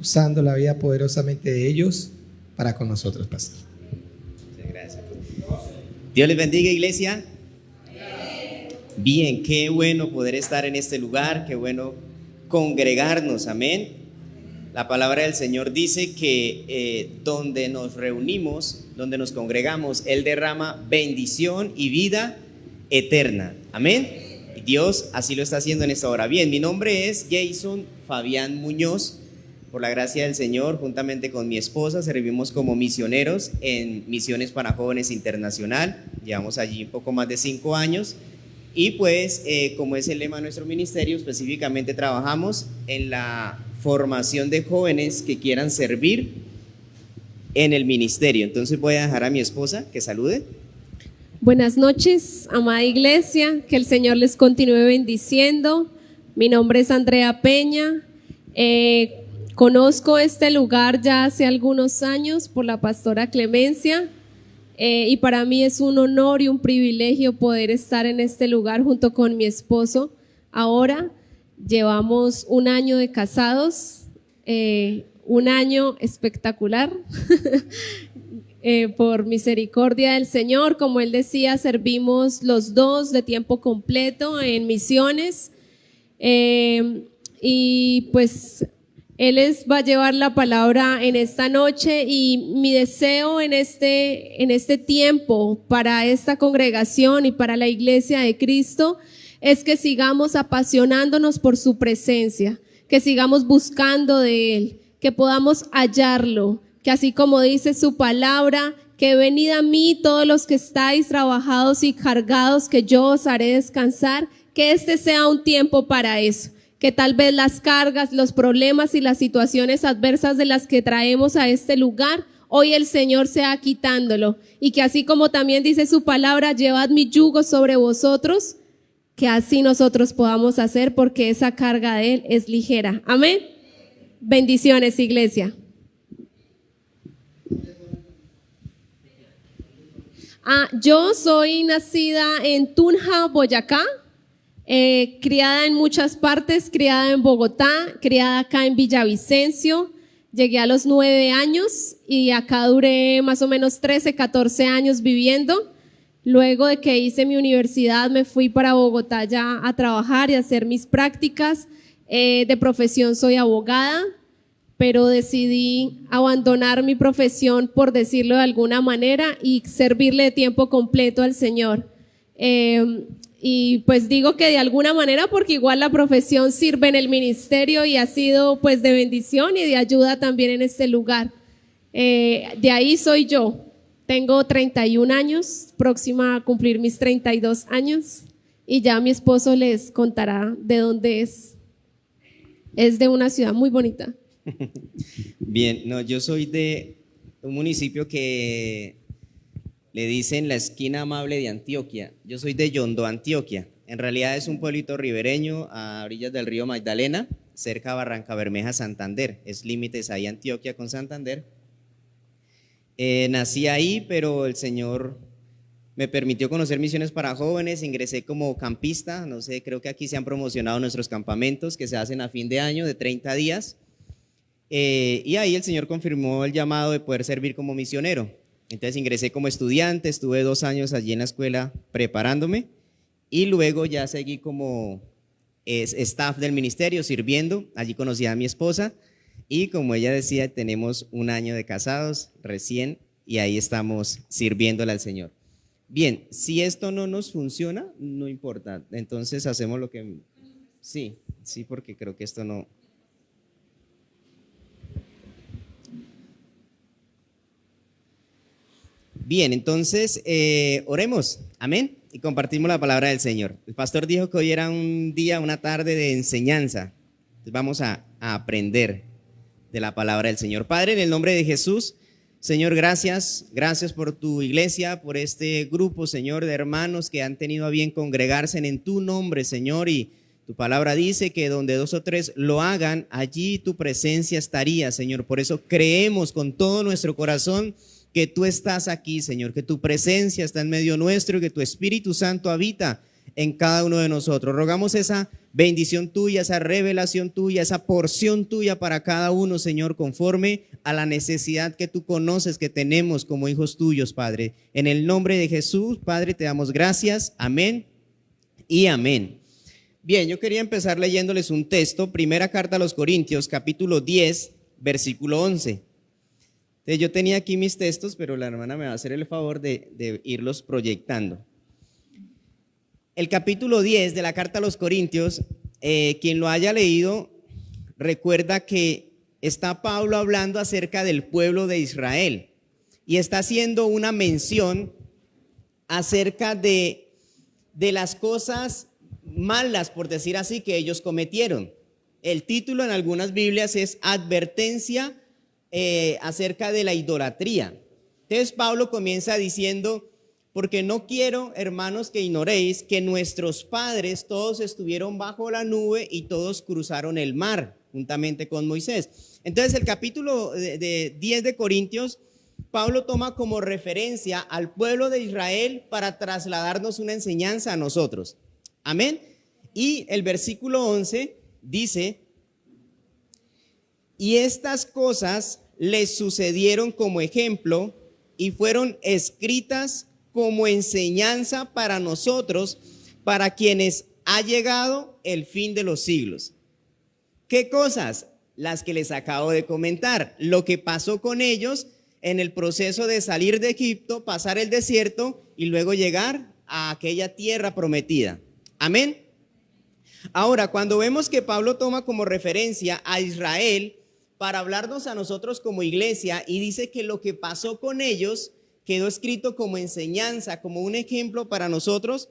usando la vida poderosamente de ellos para con nosotros, pastor. Muchas gracias. Dios les bendiga, iglesia. Bien, qué bueno poder estar en este lugar, qué bueno congregarnos, amén. La palabra del Señor dice que donde nos reunimos, donde nos congregamos, Él derrama bendición y vida eterna, amén. Y Dios así lo está haciendo en esta hora. Bien, mi nombre es Jason Fabián Muñoz. Por la gracia del Señor, juntamente con mi esposa, servimos como misioneros en Misiones para Jóvenes Internacional. Llevamos allí un poco más de 5 años. Y pues, como es el lema de nuestro ministerio, específicamente trabajamos en la formación de jóvenes que quieran servir en el ministerio. Entonces voy a dejar a mi esposa que salude. Buenas noches, amada iglesia, que el Señor les continúe bendiciendo. Mi nombre es Andrea Peña. Conozco este lugar ya hace algunos años por la pastora Clemencia. Y para mí es un honor y un privilegio poder estar en este lugar junto con mi esposo. Ahora llevamos 1 año de casados, un año espectacular. Por misericordia del Señor, como él decía, servimos los dos de tiempo completo en misiones. Y pues Él va a llevar la palabra en esta noche, y mi deseo en este tiempo para esta congregación y para la iglesia de Cristo es que sigamos apasionándonos por su presencia, que sigamos buscando de Él, que podamos hallarlo, que así como dice su palabra, que venid a mí todos los que estáis trabajados y cargados, que yo os haré descansar, que este sea un tiempo para eso. Que tal vez las cargas, los problemas y las situaciones adversas de las que traemos a este lugar, hoy el Señor sea quitándolo. Y que así como también dice su palabra, llevad mi yugo sobre vosotros, que así nosotros podamos hacer, porque esa carga de Él es ligera. Amén. Bendiciones, iglesia. Yo soy nacida en Tunja, Boyacá. Criada en muchas partes, criada en Bogotá, criada acá en Villavicencio. Llegué a los 9 años y acá duré más o menos 13, 14 años viviendo. Luego de que hice mi universidad me fui para Bogotá ya a trabajar y a hacer mis prácticas. De profesión soy abogada, pero decidí abandonar mi profesión, por decirlo de alguna manera, y servirle de tiempo completo al Señor. Y pues digo que de alguna manera porque igual la profesión sirve en el ministerio y ha sido pues de bendición y de ayuda también en este lugar. De ahí soy yo. Tengo 31 años, próxima a cumplir mis 32 años, y ya mi esposo les contará de dónde es. Es de una ciudad muy bonita. Bien, no, yo soy de un municipio que le dicen la esquina amable de Antioquia. Yo soy de Yondó, Antioquia. En realidad es un pueblito ribereño a orillas del río Magdalena, cerca de Barrancabermeja, Santander. Es límites ahí Antioquia con Santander. Nací ahí, pero el Señor me permitió conocer Misiones para Jóvenes. Ingresé como campista. No sé, creo que aquí se han promocionado nuestros campamentos que se hacen a fin de año de 30 días. Y ahí el Señor confirmó el llamado de poder servir como misionero. Entonces ingresé como estudiante, estuve 2 años allí en la escuela preparándome, y luego ya seguí como staff del ministerio sirviendo. Allí conocí a mi esposa y, como ella decía, tenemos 1 año de casados recién, y ahí estamos sirviéndole al Señor. Bien, si esto no nos funciona, no importa, entonces hacemos lo que… Sí, porque creo que esto no… Bien, entonces oremos, amén, y compartimos la palabra del Señor. El pastor dijo que hoy era un día, una tarde de enseñanza. Entonces vamos a aprender de la palabra del Señor. Padre, en el nombre de Jesús, Señor, gracias por tu iglesia, por este grupo, Señor, de hermanos que han tenido a bien congregarse en tu nombre, Señor, y tu palabra dice que donde 2 o 3 lo hagan, allí tu presencia estaría, Señor. Por eso creemos con todo nuestro corazón que tú estás aquí, Señor, que tu presencia está en medio nuestro y que tu Espíritu Santo habita en cada uno de nosotros. Rogamos esa bendición tuya, esa revelación tuya, esa porción tuya para cada uno, Señor, conforme a la necesidad que tú conoces que tenemos como hijos tuyos, Padre. En el nombre de Jesús, Padre, te damos gracias. Amén y amén. Bien, yo quería empezar leyéndoles un texto, primera carta a los Corintios, capítulo 10, versículo 11. Entonces, yo tenía aquí mis textos, pero la hermana me va a hacer el favor de irlos proyectando. El capítulo 10 de la carta a los Corintios, quien lo haya leído, recuerda que está Pablo hablando acerca del pueblo de Israel y está haciendo una mención acerca de las cosas malas, por decir así, que ellos cometieron. El título en algunas Biblias es Advertencia acerca de la idolatría. Entonces Pablo comienza diciendo: porque no quiero, hermanos, que ignoréis que nuestros padres todos estuvieron bajo la nube y todos cruzaron el mar juntamente con Moisés. Entonces el capítulo de 10 de Corintios, Pablo toma como referencia al pueblo de Israel para trasladarnos una enseñanza a nosotros. Amén. Y el versículo 11 dice: y estas cosas les sucedieron como ejemplo y fueron escritas como enseñanza para nosotros, para quienes ha llegado el fin de los siglos. ¿Qué cosas? Las que les acabo de comentar, lo que pasó con ellos en el proceso de salir de Egipto, pasar el desierto y luego llegar a aquella tierra prometida. Amén. Ahora, cuando vemos que Pablo toma como referencia a Israel para hablarnos a nosotros como iglesia y dice que lo que pasó con ellos quedó escrito como enseñanza, como un ejemplo para nosotros,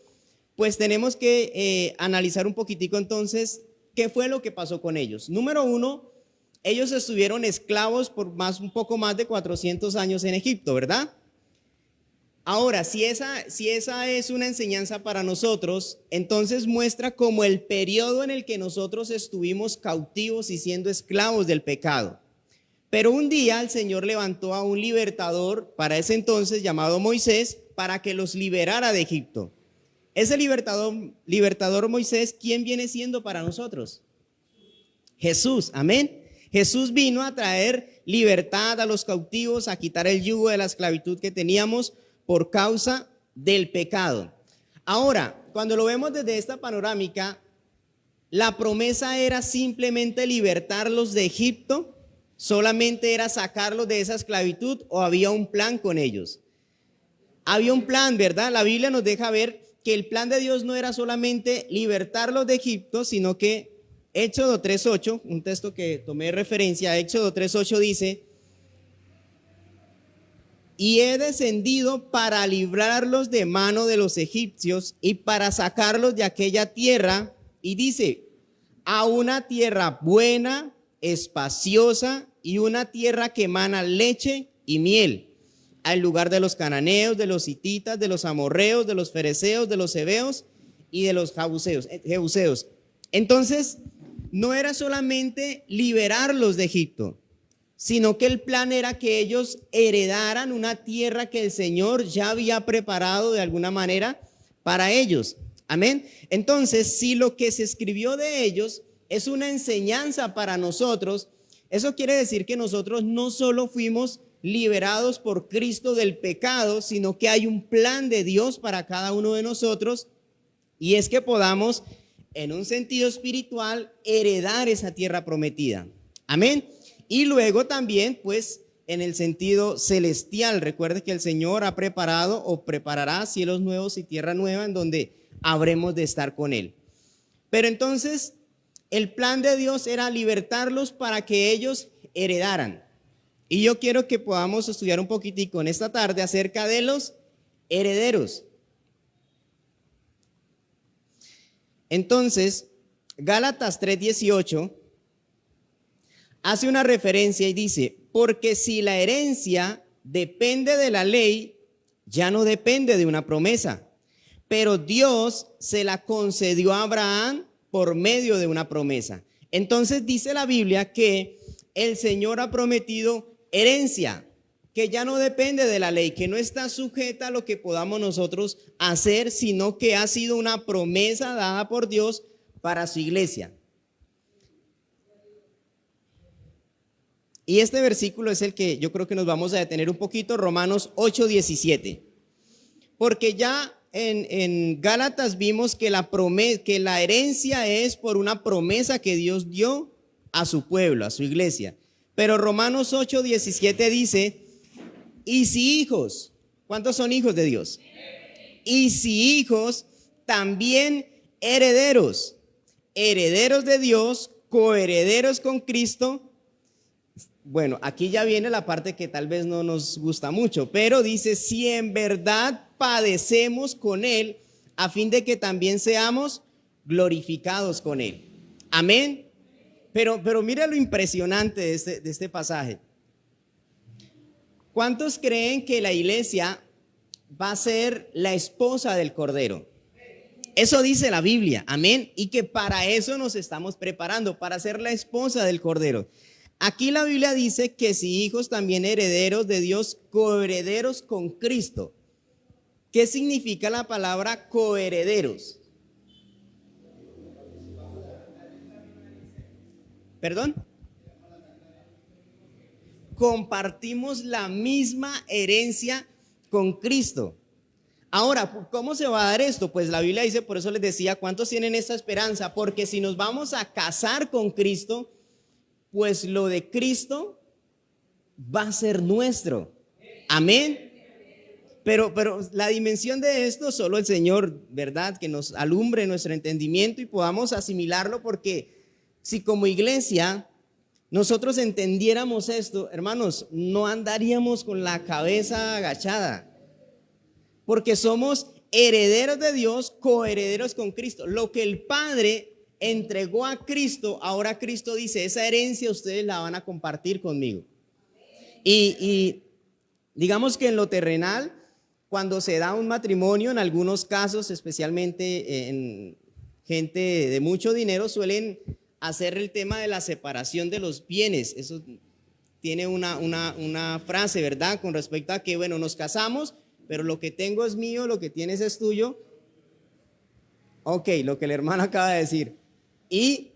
pues tenemos que analizar un poquitico entonces qué fue lo que pasó con ellos. Número uno, ellos estuvieron esclavos por un poco más de 400 años en Egipto, ¿verdad? Ahora, si esa es una enseñanza para nosotros, entonces muestra como el periodo en el que nosotros estuvimos cautivos y siendo esclavos del pecado. Pero un día el Señor levantó a un libertador para ese entonces llamado Moisés para que los liberara de Egipto. Ese libertador Moisés, ¿quién viene siendo para nosotros? Jesús, amén. Jesús vino a traer libertad a los cautivos, a quitar el yugo de la esclavitud que teníamos por causa del pecado. Ahora, cuando lo vemos desde esta panorámica, la promesa era simplemente libertarlos de Egipto. ¿Solamente era sacarlos de esa esclavitud o había un plan con ellos? Había un plan, ¿verdad? La Biblia nos deja ver que el plan de Dios no era solamente libertarlos de Egipto, sino que Éxodo 3:8, un texto que tomé de referencia, Éxodo 3:8 dice: y he descendido para librarlos de mano de los egipcios y para sacarlos de aquella tierra, y dice, a una tierra buena, espaciosa y una tierra que emana leche y miel, al lugar de los cananeos, de los hititas, de los amorreos, de los fereceos, de los heveos y de los jebuseos. Entonces, no era solamente liberarlos de Egipto, sino que el plan era que ellos heredaran una tierra que el Señor ya había preparado de alguna manera para ellos. Amén. Entonces, si lo que se escribió de ellos es una enseñanza para nosotros, eso quiere decir que nosotros no solo fuimos liberados por Cristo del pecado, sino que hay un plan de Dios para cada uno de nosotros, y es que podamos, en un sentido espiritual, heredar esa tierra prometida. Amén. Y luego también, pues, en el sentido celestial, recuerde que el Señor ha preparado o preparará cielos nuevos y tierra nueva en donde habremos de estar con Él. Pero entonces, el plan de Dios era libertarlos para que ellos heredaran. Y yo quiero que podamos estudiar un poquitico en esta tarde acerca de los herederos. Entonces, Gálatas 3:18 hace una referencia y dice, porque si la herencia depende de la ley, ya no depende de una promesa, pero Dios se la concedió a Abraham por medio de una promesa. Entonces dice la Biblia que el Señor ha prometido herencia. ¿Ok? que ya no depende de la ley, que no está sujeta a lo que podamos nosotros hacer, sino que ha sido una promesa dada por Dios para su iglesia. Y este versículo es el que yo creo que nos vamos a detener un poquito, Romanos 8:17. Porque ya en Gálatas vimos que la herencia es por una promesa que Dios dio a su pueblo, a su iglesia. Pero Romanos 8:17 dice, y si hijos, ¿cuántos son hijos de Dios? Y si hijos, también herederos, herederos de Dios, coherederos con Cristo. Bueno, aquí ya viene la parte que tal vez no nos gusta mucho, pero dice, si en verdad padecemos con Él, a fin de que también seamos glorificados con Él. Amén. Pero mira lo impresionante de este pasaje. ¿Cuántos creen que la iglesia va a ser la esposa del Cordero? Eso dice la Biblia, amén. Y que para eso nos estamos preparando, para ser la esposa del Cordero. Aquí la Biblia dice que si hijos, también herederos de Dios, coherederos con Cristo. ¿Qué significa la palabra coherederos? ¿Perdón? Compartimos la misma herencia con Cristo. Ahora, ¿cómo se va a dar esto? Pues la Biblia dice, por eso les decía, ¿cuántos tienen esta esperanza? Porque si nos vamos a casar con Cristo, pues lo de Cristo va a ser nuestro. Amén. Pero la dimensión de esto solo el Señor, ¿verdad? Que nos alumbre nuestro entendimiento y podamos asimilarlo, porque si como iglesia nosotros entendiéramos esto, hermanos, no andaríamos con la cabeza agachada, porque somos herederos de Dios, coherederos con Cristo. Lo que el Padre entregó a Cristo, ahora Cristo dice, esa herencia ustedes la van a compartir conmigo. Y digamos que en lo terrenal, cuando se da un matrimonio, en algunos casos, especialmente en gente de mucho dinero, suelen hacer el tema de la separación de los bienes. Eso tiene una frase, ¿verdad? Con respecto a que, bueno, nos casamos, pero lo que tengo es mío, lo que tienes es tuyo. Ok, lo que el hermano acaba de decir. Y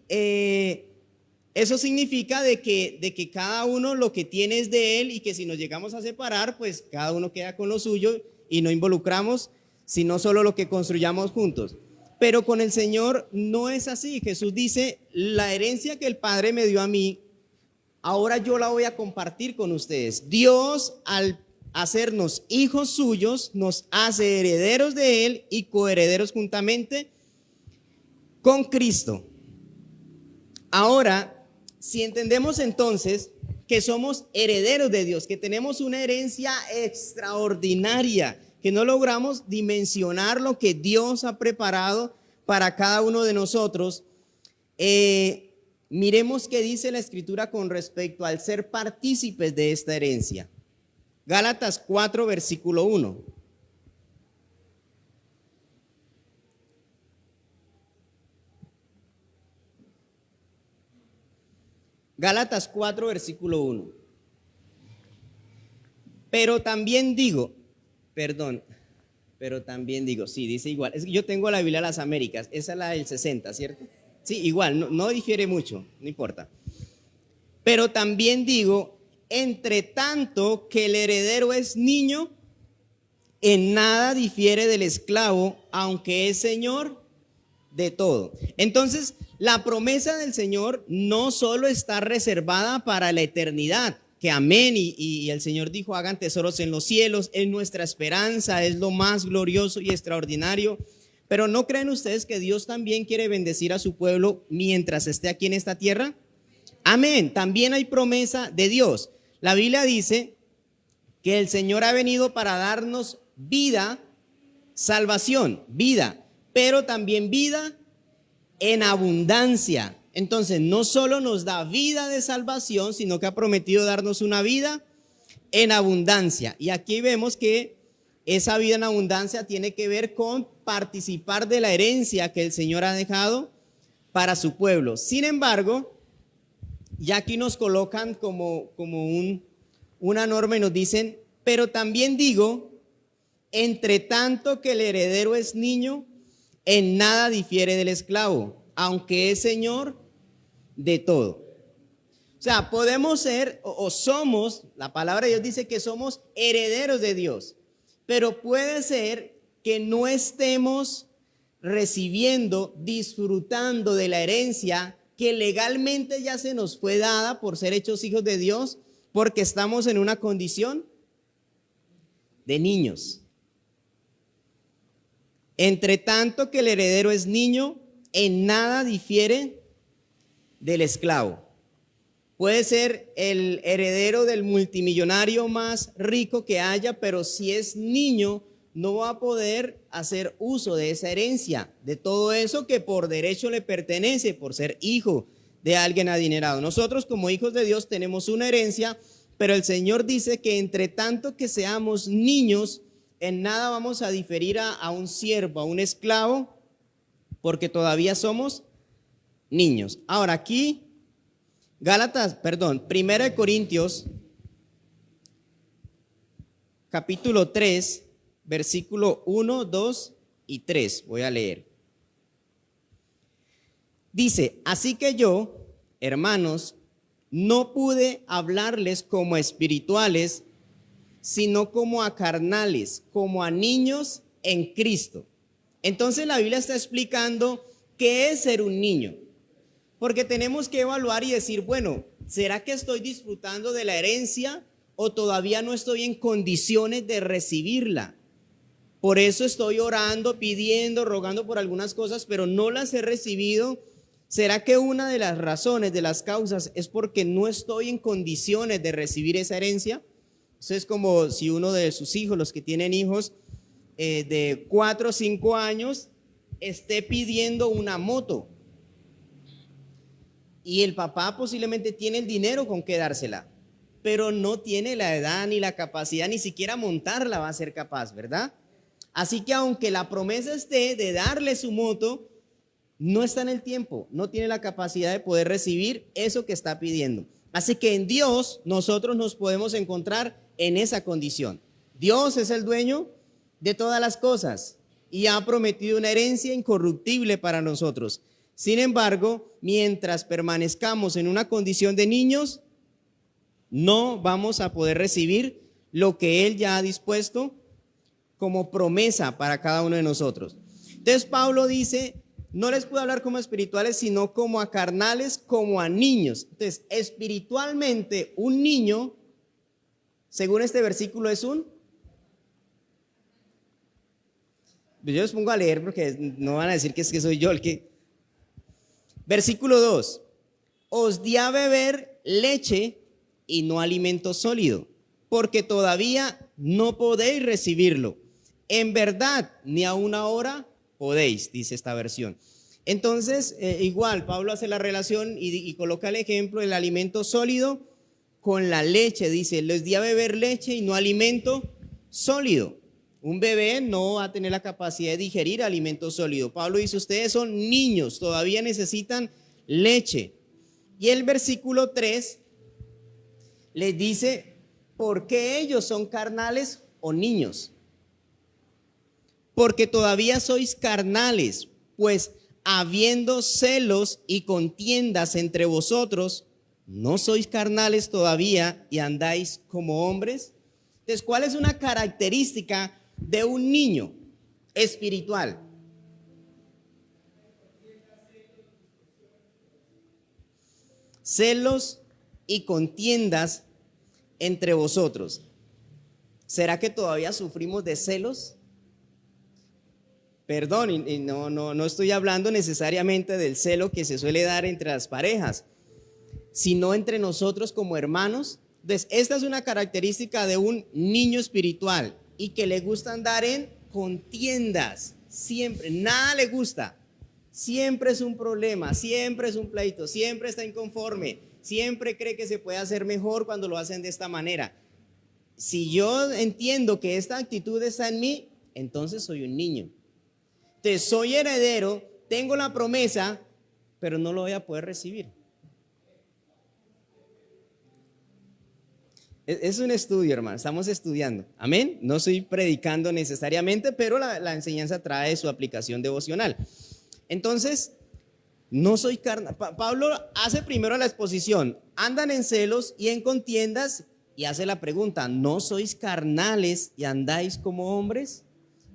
eso significa de que cada uno lo que tiene es de él, y que si nos llegamos a separar, pues cada uno queda con lo suyo y no involucramos, sino solo lo que construyamos juntos. Pero con el Señor no es así. Jesús dice, la herencia que el Padre me dio a mí, ahora yo la voy a compartir con ustedes. Dios, al hacernos hijos suyos, nos hace herederos de Él y coherederos juntamente con Cristo. Ahora, si entendemos entonces que somos herederos de Dios, que tenemos una herencia extraordinaria, que no logramos dimensionar lo que Dios ha preparado para cada uno de nosotros, miremos qué dice la Escritura con respecto al ser partícipes de esta herencia. Gálatas 4, versículo 1. Gálatas 4, versículo 1. Pero también digo, sí, dice igual. Es que yo tengo la Biblia de las Américas, esa es la del 60, ¿cierto? Sí, igual, no difiere mucho, no importa. Pero también digo, entre tanto que el heredero es niño, en nada difiere del esclavo, aunque es señor de todo. Entonces, la promesa del Señor no solo está reservada para la eternidad, que amén, y el Señor dijo, hagan tesoros en los cielos, es nuestra esperanza, es lo más glorioso y extraordinario. Pero ¿no creen ustedes que Dios también quiere bendecir a su pueblo mientras esté aquí en esta tierra? Amén, también hay promesa de Dios. La Biblia dice que el Señor ha venido para darnos vida, salvación, vida, pero también vida en abundancia. Entonces, no solo nos da vida de salvación, sino que ha prometido darnos una vida en abundancia. Y aquí vemos que esa vida en abundancia tiene que ver con participar de la herencia que el Señor ha dejado para su pueblo. Sin embargo, ya aquí nos colocan como una norma y nos dicen, pero también digo, entre tanto que el heredero es niño, en nada difiere del esclavo, aunque es señor de todo. O sea, podemos ser o somos, la palabra de Dios dice que somos herederos de Dios, pero puede ser que no estemos recibiendo, disfrutando de la herencia que legalmente ya se nos fue dada por ser hechos hijos de Dios, porque estamos en una condición de niños. Entre tanto que el heredero es niño, en nada difiere del esclavo. Puede ser el heredero del multimillonario más rico que haya, pero si es niño, no va a poder hacer uso de esa herencia, de todo eso que por derecho le pertenece, por ser hijo de alguien adinerado. Nosotros como hijos de Dios tenemos una herencia, pero el Señor dice que entre tanto que seamos niños, en nada vamos a diferir a un siervo, a un esclavo, porque todavía somos niños. Ahora aquí, Primera de Corintios, capítulo 3, versículo 1, 2 y 3, voy a leer. Dice, así que yo, hermanos, no pude hablarles como a espirituales, sino como a carnales, como a niños en Cristo. Entonces la Biblia está explicando qué es ser un niño, porque tenemos que evaluar y decir, bueno, ¿será que estoy disfrutando de la herencia o todavía no estoy en condiciones de recibirla? Por eso estoy orando, pidiendo, rogando por algunas cosas, pero no las he recibido. ¿Será que una de las razones, de las causas, es porque no estoy en condiciones de recibir esa herencia? Eso es como si uno de sus hijos, los que tienen hijos de 4 o 5 años, esté pidiendo una moto. Y el papá posiblemente tiene el dinero con que dársela, pero no tiene la edad ni la capacidad, ni siquiera montarla va a ser capaz, ¿verdad? Así que aunque la promesa esté de darle su moto, no está en el tiempo, no tiene la capacidad de poder recibir eso que está pidiendo. Así que en Dios nosotros nos podemos encontrar en esa condición. Dios es el dueño de todas las cosas y ha prometido una herencia incorruptible para nosotros. Sin embargo, mientras permanezcamos en una condición de niños, no vamos a poder recibir lo que Él ya ha dispuesto como promesa para cada uno de nosotros. Entonces Pablo dice, no les puedo hablar como espirituales, sino como a carnales, como a niños. Entonces, espiritualmente, un niño, según este versículo, es un... Yo les pongo a leer porque no van a decir que es que soy yo el que... Versículo 2. Os di a beber leche y no alimento sólido, porque todavía no podéis recibirlo. En verdad, ni aún ahora podéis, dice esta versión. Entonces, igual, Pablo hace la relación y coloca el ejemplo del alimento sólido con la leche. Dice, les di a beber leche y no alimento sólido. Un bebé no va a tener la capacidad de digerir alimento sólido. Pablo dice, ustedes son niños, todavía necesitan leche. Y el versículo 3 les dice, ¿por qué ellos son carnales o niños? Porque todavía sois carnales, pues habiendo celos y contiendas entre vosotros, ¿no sois carnales todavía y andáis como hombres? Entonces, ¿cuál es una característica de un niño espiritual? Celos y contiendas entre vosotros. ¿Será que todavía sufrimos de celos? Perdón, y no estoy hablando necesariamente del celo que se suele dar entre las parejas, sino entre nosotros como hermanos. Entonces, esta es una característica de un niño espiritual y que le gusta andar en contiendas, siempre, nada le gusta, siempre es un problema, siempre es un pleito, siempre está inconforme, siempre cree que se puede hacer mejor cuando lo hacen de esta manera. Si yo entiendo que esta actitud está en mí, entonces soy un niño. Entonces, soy heredero, tengo la promesa, pero no lo voy a poder recibir. Es un estudio, hermano, estamos estudiando, amén. No estoy predicando necesariamente, pero la enseñanza trae su aplicación devocional. Entonces, no soy carnal. Pablo hace primero la exposición, andan en celos y en contiendas, y hace la pregunta, ¿no sois carnales y andáis como hombres?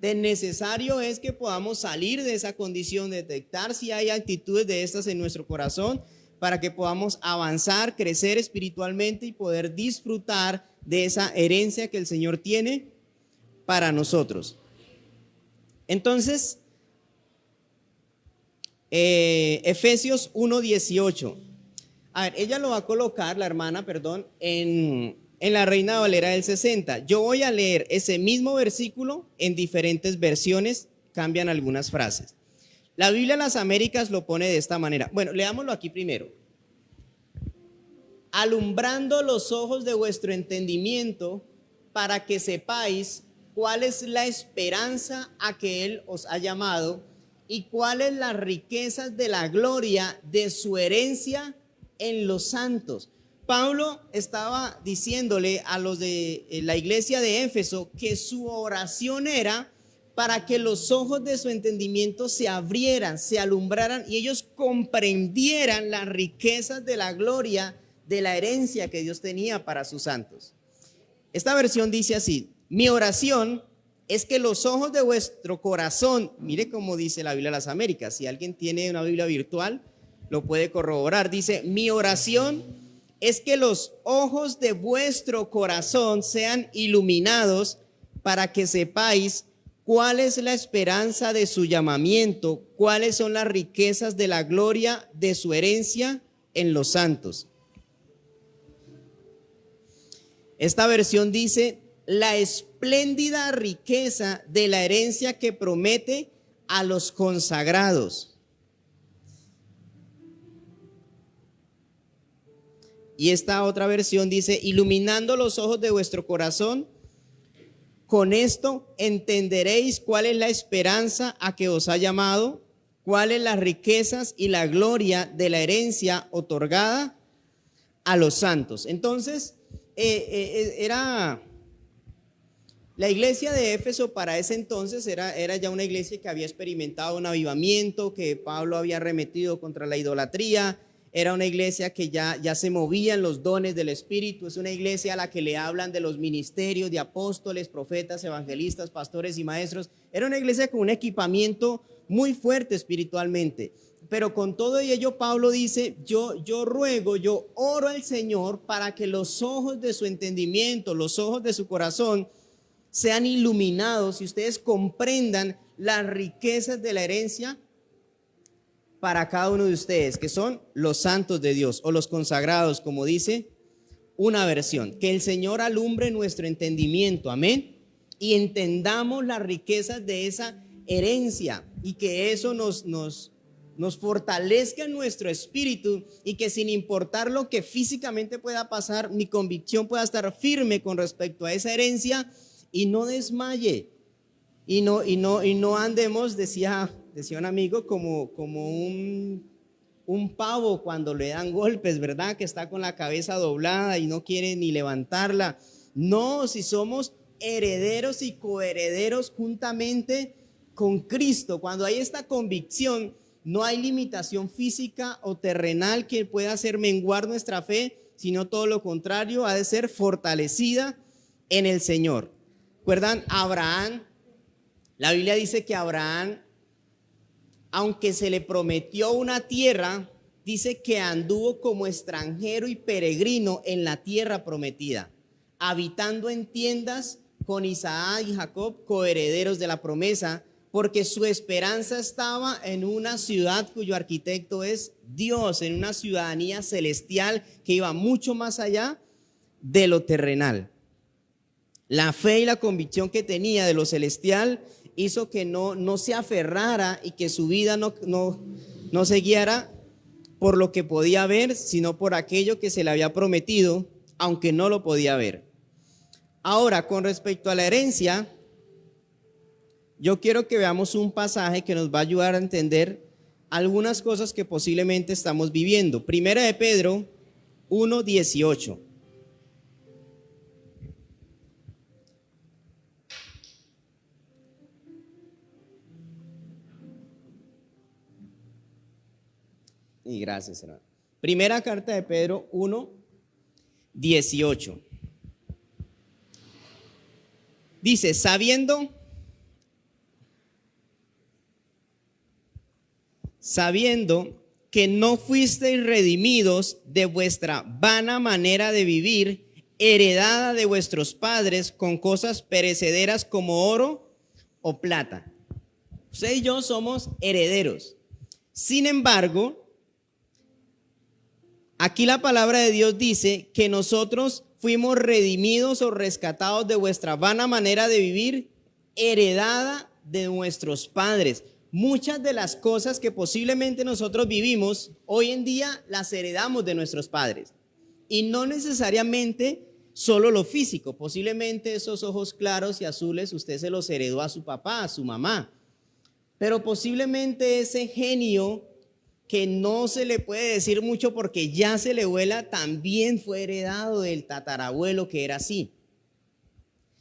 De necesario es que podamos salir de esa condición, detectar si hay actitudes de estas en nuestro corazón, para que podamos avanzar, crecer espiritualmente y poder disfrutar de esa herencia que el Señor tiene para nosotros. Entonces, Efesios 1:18. A ver, ella lo va a colocar, la hermana, perdón, en la Reina Valera del 60. Yo voy a leer ese mismo versículo en diferentes versiones, cambian algunas frases. La Biblia de las Américas lo pone de esta manera. Bueno, leámoslo aquí primero. Alumbrando los ojos de vuestro entendimiento para que sepáis cuál es la esperanza a que Él os ha llamado y cuáles las riquezas de la gloria de su herencia en los santos. Pablo estaba diciéndole a los de la iglesia de Éfeso que su oración era para que los ojos de su entendimiento se abrieran, se alumbraran y ellos comprendieran las riquezas de la gloria de la herencia que Dios tenía para sus santos. Esta versión dice así: mi oración es que los ojos de vuestro corazón, mire cómo dice la Biblia de las Américas, si alguien tiene una Biblia virtual lo puede corroborar, dice: mi oración es que los ojos de vuestro corazón sean iluminados para que sepáis cuál es la esperanza de su llamamiento, cuáles son las riquezas de la gloria de su herencia en los santos. Esta versión dice: la espléndida riqueza de la herencia que promete a los consagrados. Y esta otra versión dice: iluminando los ojos de vuestro corazón, con esto entenderéis cuál es la esperanza a que os ha llamado, cuáles las riquezas y la gloria de la herencia otorgada a los santos. Entonces, era la iglesia de Éfeso para ese entonces, era ya una iglesia que había experimentado un avivamiento, que Pablo había arremetido contra la idolatría. Era una iglesia que ya se movían los dones del Espíritu. Es una iglesia a la que le hablan de los ministerios de apóstoles, profetas, evangelistas, pastores y maestros. Era una iglesia con un equipamiento muy fuerte espiritualmente. Pero con todo ello Pablo dice: yo ruego, yo oro al Señor para que los ojos de su entendimiento, los ojos de su corazón sean iluminados y ustedes comprendan las riquezas de la herencia para cada uno de ustedes, que son los santos de Dios o los consagrados, como dice una versión. Que el Señor alumbre nuestro entendimiento, amén, y entendamos las riquezas de esa herencia y que eso nos fortalezca en nuestro espíritu y que sin importar lo que físicamente pueda pasar, mi convicción pueda estar firme con respecto a esa herencia y no desmaye y no andemos, decía un amigo, como un pavo cuando le dan golpes, ¿verdad? Que está con la cabeza doblada y no quiere ni levantarla. No, si somos herederos y coherederos juntamente con Cristo, cuando hay esta convicción, no hay limitación física o terrenal que pueda hacer menguar nuestra fe, sino todo lo contrario, ha de ser fortalecida en el Señor. ¿Recuerdan? Abraham, la Biblia dice que Abraham, aunque se le prometió una tierra, dice que anduvo como extranjero y peregrino en la tierra prometida, habitando en tiendas con Isaac y Jacob, coherederos de la promesa, porque su esperanza estaba en una ciudad cuyo arquitecto es Dios, en una ciudadanía celestial que iba mucho más allá de lo terrenal. La fe y la convicción que tenía de lo celestial hizo que no se aferrara y que su vida no se guiara por lo que podía ver, sino por aquello que se le había prometido, aunque no lo podía ver. Ahora, con respecto a la herencia, yo quiero que veamos un pasaje que nos va a ayudar a entender algunas cosas que posiblemente estamos viviendo. Primera de Pedro 1:18. Y gracias, hermano. Primera carta de Pedro 1:18. Dice, sabiendo que no fuisteis redimidos de vuestra vana manera de vivir, heredada de vuestros padres con cosas perecederas como oro o plata. Usted y yo somos herederos. Sin embargo, aquí la palabra de Dios dice que nosotros fuimos redimidos o rescatados de vuestra vana manera de vivir, heredada de nuestros padres. Muchas de las cosas que posiblemente nosotros vivimos hoy en día las heredamos de nuestros padres. Y no necesariamente solo lo físico. Posiblemente esos ojos claros y azules usted se los heredó a su papá, a su mamá. Pero posiblemente ese genio que no se le puede decir mucho porque ya se le vuela, también fue heredado del tatarabuelo que era así.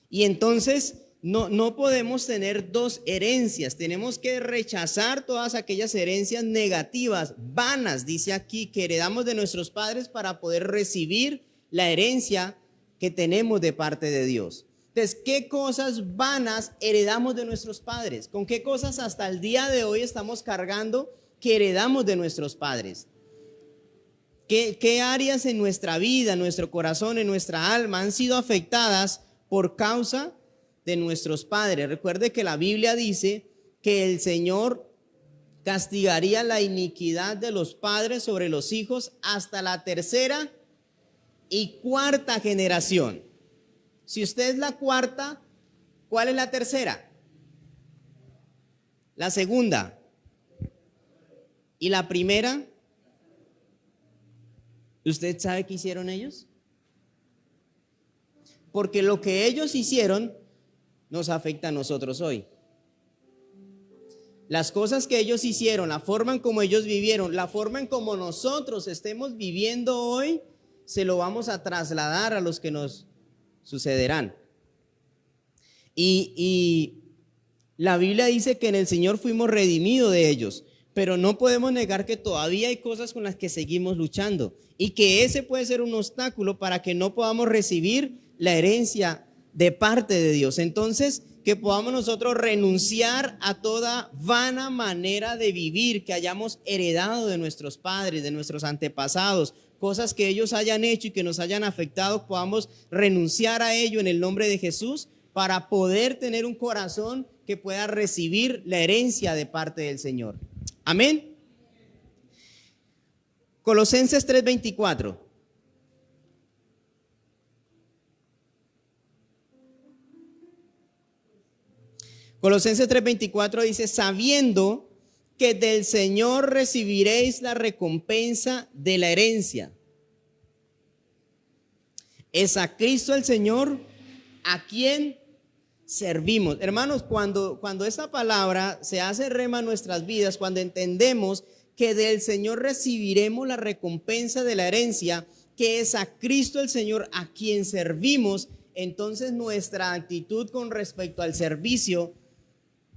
Y entonces no podemos tener dos herencias, tenemos que rechazar todas aquellas herencias negativas, vanas, dice aquí, que heredamos de nuestros padres para poder recibir la herencia que tenemos de parte de Dios. Entonces, ¿qué cosas vanas heredamos de nuestros padres? ¿Con qué cosas hasta el día de hoy estamos cargando que heredamos de nuestros padres? ¿Qué áreas en nuestra vida, en nuestro corazón, en nuestra alma han sido afectadas por causa de nuestros padres? Recuerde que la Biblia dice que el Señor castigaría la iniquidad de los padres sobre los hijos hasta la tercera y cuarta generación. Si usted es la cuarta, ¿cuál es la tercera? La segunda. ¿Y la primera? ¿Usted sabe qué hicieron ellos? Porque lo que ellos hicieron nos afecta a nosotros hoy. Las cosas que ellos hicieron, la forma en cómo ellos vivieron, la forma en cómo nosotros estemos viviendo hoy, se lo vamos a trasladar a los que nos sucederán. Y la Biblia dice que en el Señor fuimos redimidos de ellos, pero no podemos negar que todavía hay cosas con las que seguimos luchando y que ese puede ser un obstáculo para que no podamos recibir la herencia de parte de Dios. Entonces, que podamos nosotros renunciar a toda vana manera de vivir que hayamos heredado de nuestros padres, de nuestros antepasados, cosas que ellos hayan hecho y que nos hayan afectado, podamos renunciar a ello en el nombre de Jesús para poder tener un corazón que pueda recibir la herencia de parte del Señor. Amén. Colosenses 3:24. Colosenses 3:24 dice, sabiendo que del Señor recibiréis la recompensa de la herencia. Es a Cristo el Señor a quien servimos. Hermanos, cuando esta palabra se hace rema en nuestras vidas, cuando entendemos que del Señor recibiremos la recompensa de la herencia, que es a Cristo el Señor a quien servimos, entonces nuestra actitud con respecto al servicio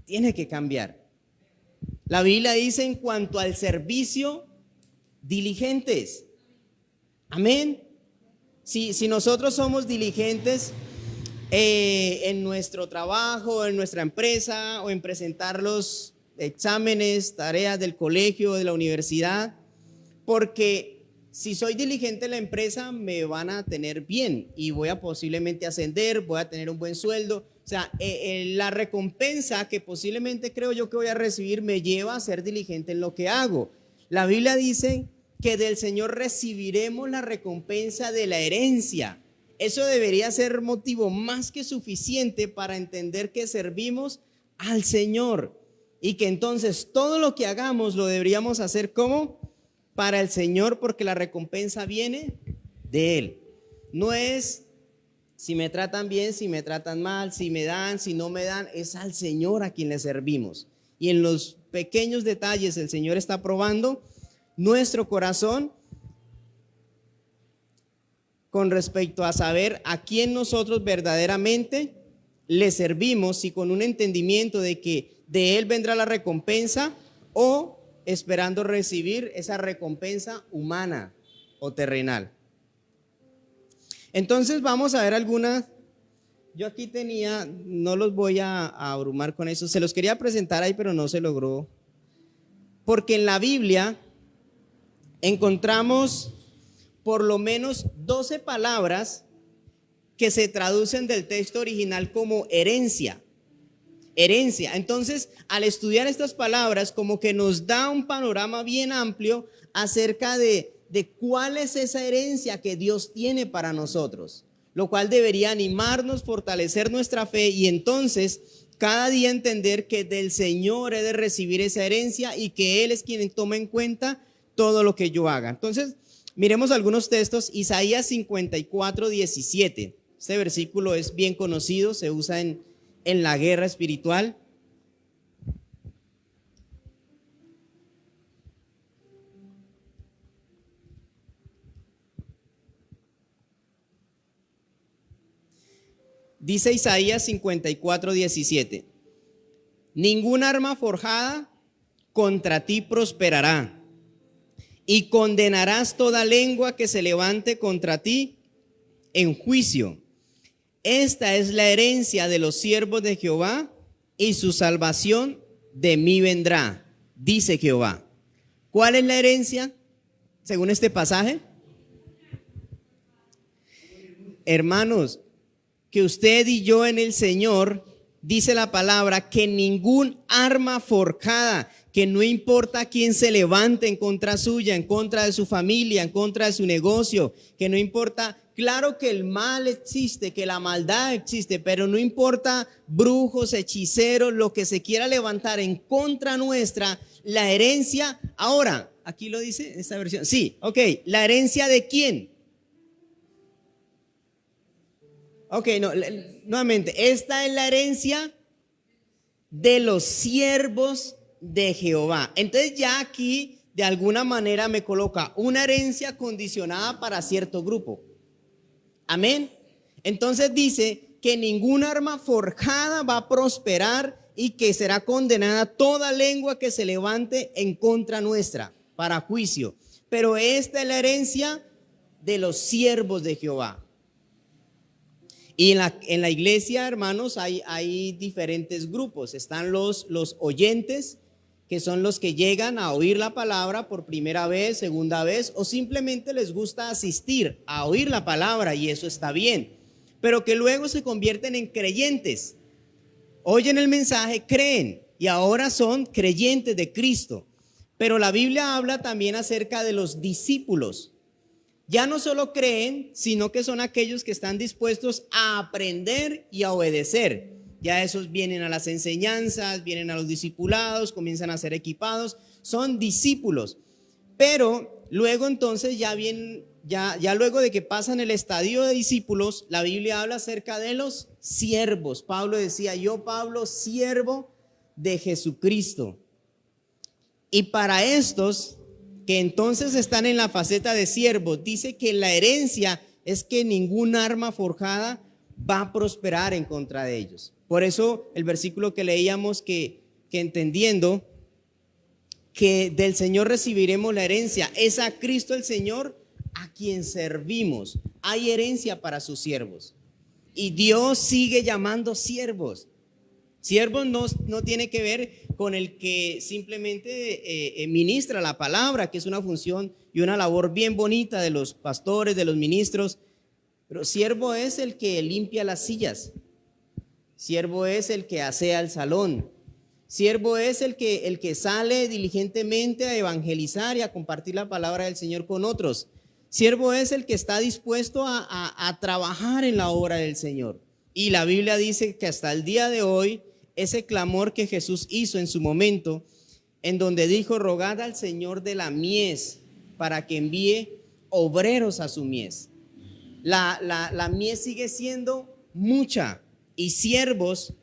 tiene que cambiar. La Biblia dice en cuanto al servicio, diligentes. Amén. Si nosotros somos diligentes en nuestro trabajo, en nuestra empresa o en presentar los exámenes, tareas del colegio, de la universidad, porque si soy diligente en la empresa me van a tener bien y voy a posiblemente ascender, voy a tener un buen sueldo. O sea, la recompensa que posiblemente creo yo que voy a recibir me lleva a ser diligente en lo que hago. La Biblia dice que del Señor recibiremos la recompensa de la herencia. Eso debería ser motivo más que suficiente para entender que servimos al Señor y que entonces todo lo que hagamos lo deberíamos hacer como para el Señor, porque la recompensa viene de Él. No es si me tratan bien, si me tratan mal, si me dan, si no me dan, es al Señor a quien le servimos. Y en los pequeños detalles el Señor está probando nuestro corazón con respecto a saber a quién nosotros verdaderamente le servimos, y con un entendimiento de que de Él vendrá la recompensa o esperando recibir esa recompensa humana o terrenal. Entonces vamos a ver algunas. Yo aquí tenía, no los voy a abrumar con eso, se los quería presentar ahí, pero no se logró. Porque en la Biblia encontramos por lo menos 12 palabras que se traducen del texto original como herencia. Herencia. Entonces, al estudiar estas palabras, como que nos da un panorama bien amplio acerca de cuál es esa herencia que Dios tiene para nosotros, lo cual debería animarnos, fortalecer nuestra fe y entonces cada día entender que del Señor he de recibir esa herencia y que Él es quien toma en cuenta todo lo que yo haga. Entonces, miremos algunos textos. Isaías 54, 17. Este versículo es bien conocido, se usa en la guerra espiritual. Dice Isaías 54, 17. Ningún arma forjada contra ti prosperará, y condenarás toda lengua que se levante contra ti en juicio. Esta es la herencia de los siervos de Jehová, y su salvación de mí vendrá, dice Jehová. ¿Cuál es la herencia según este pasaje? Hermanos, que usted y yo en el Señor, dice la palabra, que ningún arma forjada, que no importa quién se levante en contra suya, en contra de su familia, en contra de su negocio, que no importa, claro que el mal existe, que la maldad existe, pero no importa brujos, hechiceros, lo que se quiera levantar en contra nuestra, la herencia, ahora, aquí lo dice esta versión, sí, ok, ¿la herencia de quién? Ok, no, nuevamente, esta es la herencia de los siervos de Jehová. Entonces ya aquí de alguna manera me coloca una herencia condicionada para cierto grupo. Amén. Entonces dice que ningún arma forjada va a prosperar y que será condenada toda lengua que se levante en contra nuestra para juicio. Pero esta es la herencia de los siervos de Jehová. Y en la iglesia, hermanos, hay diferentes grupos. Están los oyentes, que son los que llegan a oír la palabra por primera vez, segunda vez, o simplemente les gusta asistir a oír la palabra y eso está bien. Pero que luego se convierten en creyentes. Oyen el mensaje, creen y ahora son creyentes de Cristo. Pero la Biblia habla también acerca de los discípulos. Ya no solo creen, sino que son aquellos que están dispuestos a aprender y a obedecer. Ya esos vienen a las enseñanzas, vienen a los discipulados, comienzan a ser equipados, son discípulos. Pero luego entonces ya luego de que pasan el estadio de discípulos, la Biblia habla acerca de los siervos. Pablo decía, yo Pablo, siervo de Jesucristo. Y para estos que entonces están en la faceta de siervos, dice que la herencia es que ningún arma forjada va a prosperar en contra de ellos. Por eso el versículo que leíamos que entendiendo que del Señor recibiremos la herencia, es a Cristo el Señor a quien servimos. Hay herencia para sus siervos. Y Dios sigue llamando siervos. Siervos no tiene que ver con el que simplemente ministra la palabra, que es una función y una labor bien bonita de los pastores, de los ministros. Pero siervo es el que limpia las sillas. Siervo es el que asea el salón. Siervo es el que sale diligentemente a evangelizar y a compartir la palabra del Señor con otros. Siervo es el que está dispuesto a trabajar en la obra del Señor. Y la Biblia dice que hasta el día de hoy, ese clamor que Jesús hizo en su momento, en donde dijo, rogad al Señor de la mies para que envíe obreros a su mies. La mies sigue siendo mucha y siervos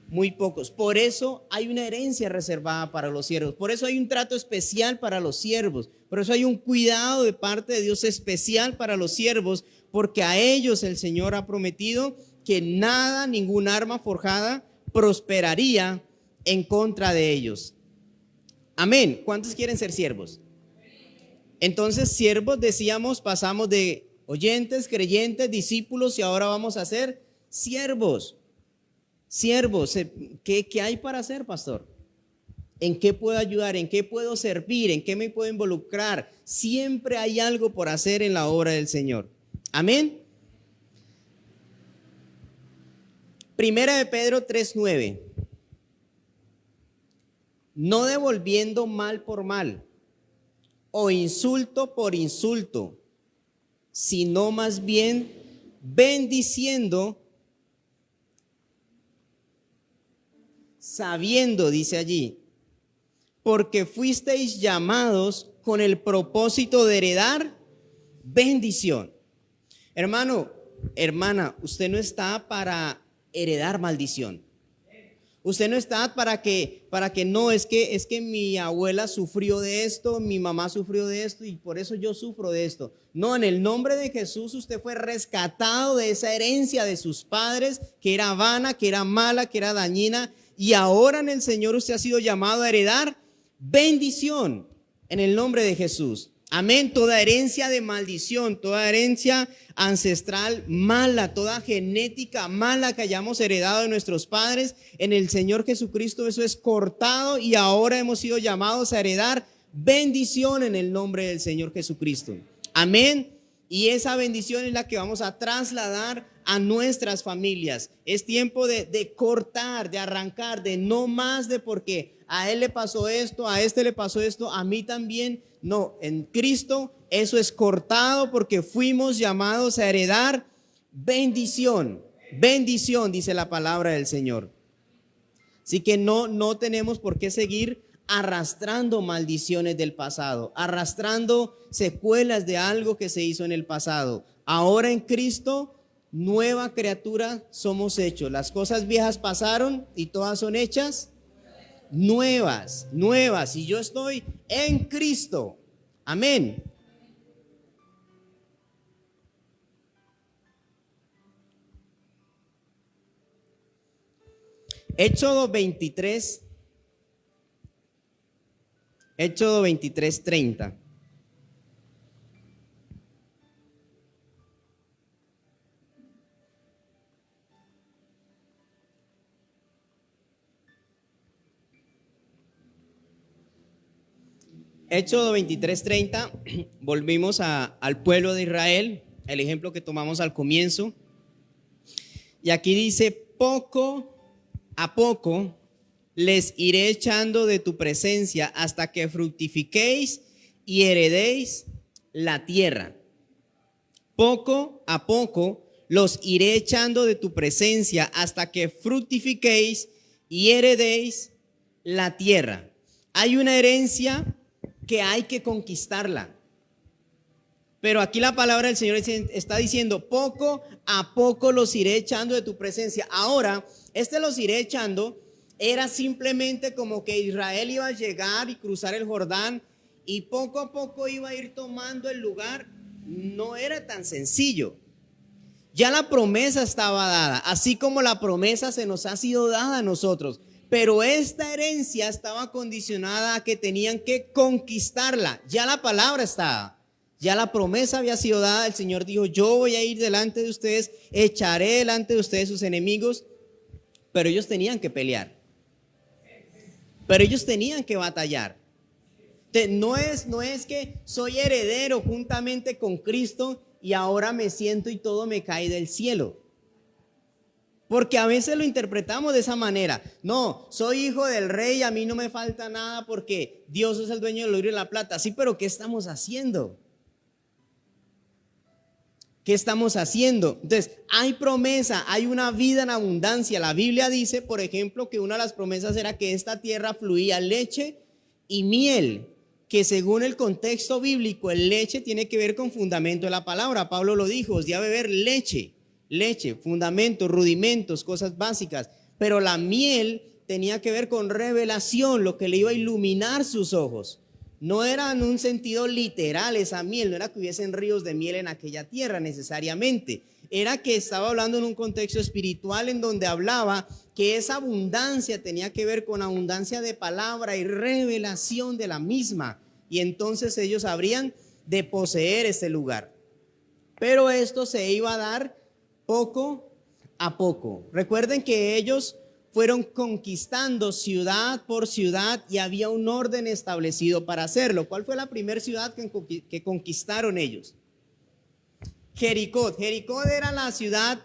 muy pocos. Por eso hay una herencia reservada para los siervos. Por eso hay un trato especial para los siervos. Por eso hay un cuidado de parte de Dios especial para los siervos, porque a ellos el Señor ha prometido que nada, ningún arma forjada prosperaría en contra de ellos. Amén. ¿Cuántos quieren ser siervos? Entonces, siervos, decíamos, pasamos de oyentes, creyentes, discípulos y ahora vamos a ser siervos. Siervos, ¿qué hay para hacer, pastor? ¿En qué puedo ayudar? ¿En qué puedo servir? ¿En qué me puedo involucrar? Siempre hay algo por hacer en la obra del Señor. Amén. Primera de Pedro 3:9. No devolviendo mal por mal o insulto por insulto, sino más bien bendiciendo, sabiendo, dice allí, porque fuisteis llamados con el propósito de heredar bendición. Hermano, hermana, usted no está para heredar maldición. Usted no está para que no, es que mi abuela sufrió de esto, mi mamá sufrió de esto y por eso yo sufro de esto. No, en el nombre de Jesús usted fue rescatado de esa herencia de sus padres que era vana, que era mala, que era dañina, y ahora en el Señor usted ha sido llamado a heredar bendición en el nombre de Jesús. Amén. Toda herencia de maldición, toda herencia ancestral mala, toda genética mala que hayamos heredado de nuestros padres, en el Señor Jesucristo eso es cortado y ahora hemos sido llamados a heredar bendición en el nombre del Señor Jesucristo. Amén. Y esa bendición es la que vamos a trasladar a nuestras familias. Es tiempo de cortar, de arrancar, de no más de porque a él le pasó esto, a este le pasó esto, a mí también. No, en Cristo eso es cortado porque fuimos llamados a heredar bendición. Bendición, dice la palabra del Señor. Así que no tenemos por qué seguir arrastrando maldiciones del pasado, arrastrando secuelas de algo que se hizo en el pasado. Ahora en Cristo, nueva criatura somos hechos. Las cosas viejas pasaron y todas son hechas nuevas. Y yo estoy en Cristo. Amén. Éxodo 23:30. Éxodo 23:30, volvimos al pueblo de Israel, el ejemplo que tomamos al comienzo. Y aquí dice, poco a poco les iré echando de tu presencia hasta que fructifiquéis y heredéis la tierra. Poco a poco los iré echando de tu presencia hasta que fructifiquéis y heredéis la tierra. Hay una herencia que hay que conquistarla. Pero aquí la palabra del Señor está diciendo, poco a poco los iré echando de tu presencia. Ahora, los iré echando era simplemente como que Israel iba a llegar y cruzar el Jordán y poco a poco iba a ir tomando el lugar. No era tan sencillo. Ya la promesa estaba dada, así como la promesa se nos ha sido dada a nosotros. Pero esta herencia estaba condicionada a que tenían que conquistarla. Ya la palabra estaba, ya la promesa había sido dada. El Señor dijo, yo voy a ir delante de ustedes, echaré delante de ustedes sus enemigos. Pero ellos tenían que pelear. Pero ellos tenían que batallar. No es que soy heredero juntamente con Cristo y ahora me siento y todo me cae del cielo. Porque a veces lo interpretamos de esa manera. No, soy hijo del rey, a mí no me falta nada porque Dios es el dueño del oro y la plata. Sí, pero ¿qué estamos haciendo? ¿Qué estamos haciendo? Entonces, hay promesa, hay una vida en abundancia. La Biblia dice, por ejemplo, que una de las promesas era que esta tierra fluía leche y miel, que según el contexto bíblico, el leche tiene que ver con fundamento de la palabra. Pablo lo dijo, os di a beber leche, fundamentos, rudimentos, cosas básicas. Pero la miel tenía que ver con revelación, lo que le iba a iluminar sus ojos. No era en un sentido literal esa miel, no era que hubiesen ríos de miel en aquella tierra necesariamente. era que estaba hablando en un contexto espiritual en donde hablaba que esa abundancia tenía que ver con abundancia de palabra y revelación de la misma. Y entonces ellos habrían de poseer este lugar. Pero esto se iba a dar poco a poco. Recuerden que ellos fueron conquistando ciudad por ciudad y había un orden establecido para hacerlo. ¿Cuál fue la primera ciudad que conquistaron ellos? Jericó. Jericó era la ciudad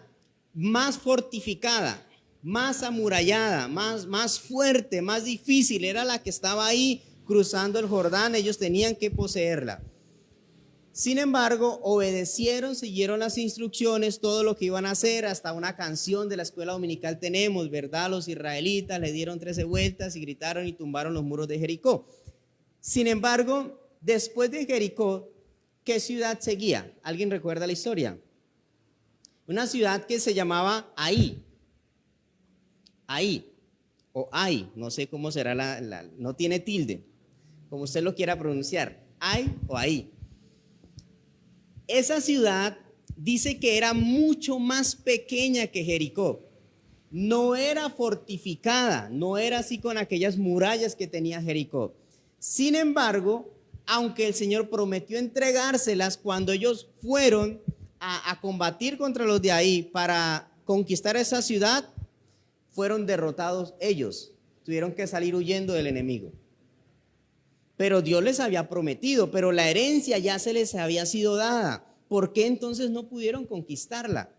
más fortificada, más amurallada, más fuerte, más difícil. Era la que estaba ahí cruzando el Jordán. Ellos tenían que poseerla. Sin embargo, obedecieron, siguieron las instrucciones, todo lo que iban a hacer. Hasta una canción de la escuela dominical tenemos, ¿verdad? Los israelitas le dieron 13 vueltas y gritaron y tumbaron los muros de Jericó. Sin embargo, después de Jericó, ¿qué ciudad seguía? ¿Alguien recuerda la historia? Una ciudad que se llamaba Ai. Ai o Ai, no sé cómo será no tiene tilde, como usted lo quiera pronunciar, Ai o Ai. Esa ciudad dice que era mucho más pequeña que Jericó. No era fortificada, no era así con aquellas murallas que tenía Jericó. Sin embargo, aunque el Señor prometió entregárselas, cuando ellos fueron a combatir contra los de ahí para conquistar esa ciudad, fueron derrotados ellos. Tuvieron que salir huyendo del enemigo. Pero Dios les había prometido, pero la herencia ya se les había sido dada. ¿Por qué entonces no pudieron conquistarla?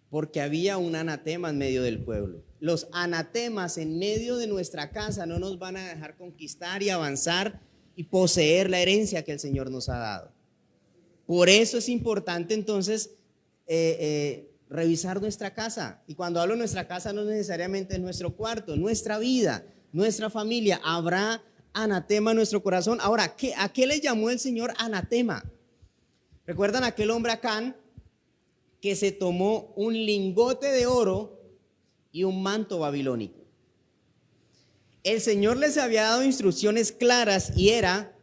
Porque había un anatema en medio del pueblo. Los anatemas en medio de nuestra casa no nos van a dejar conquistar y avanzar y poseer la herencia que el Señor nos ha dado. Por eso es importante entonces revisar nuestra casa. Y cuando hablo de nuestra casa no necesariamente es nuestro cuarto, nuestra vida, nuestra familia. Habrá anatema en nuestro corazón. Ahora, ¿a qué le llamó el Señor anatema? ¿Recuerdan aquel hombre Acán que se tomó un lingote de oro y un manto babilónico? El Señor les había dado instrucciones claras y era: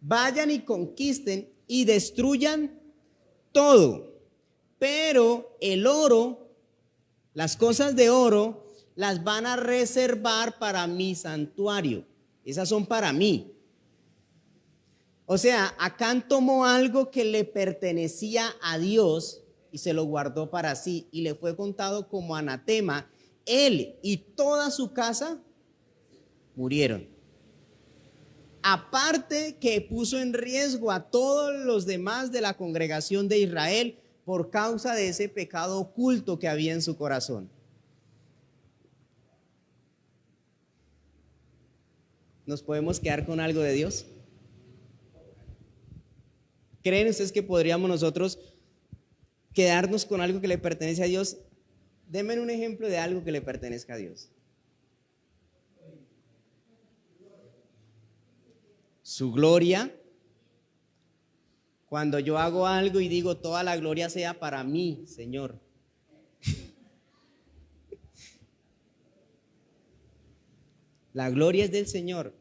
vayan y conquisten y destruyan todo, pero el oro, las cosas de oro, las van a reservar para mi santuario. Esas son para mí. O sea, Acán tomó algo que le pertenecía a Dios y se lo guardó para sí y le fue contado como anatema. Él y toda su casa murieron. Aparte que puso en riesgo a todos los demás de la congregación de Israel por causa de ese pecado oculto que había en su corazón. ¿Nos podemos quedar con algo de Dios? ¿Creen ustedes que podríamos nosotros quedarnos con algo que le pertenece a Dios? Denme un ejemplo de algo que le pertenezca a Dios. Su gloria. Cuando yo hago algo y digo, toda la gloria sea para mí, Señor. La gloria es del Señor.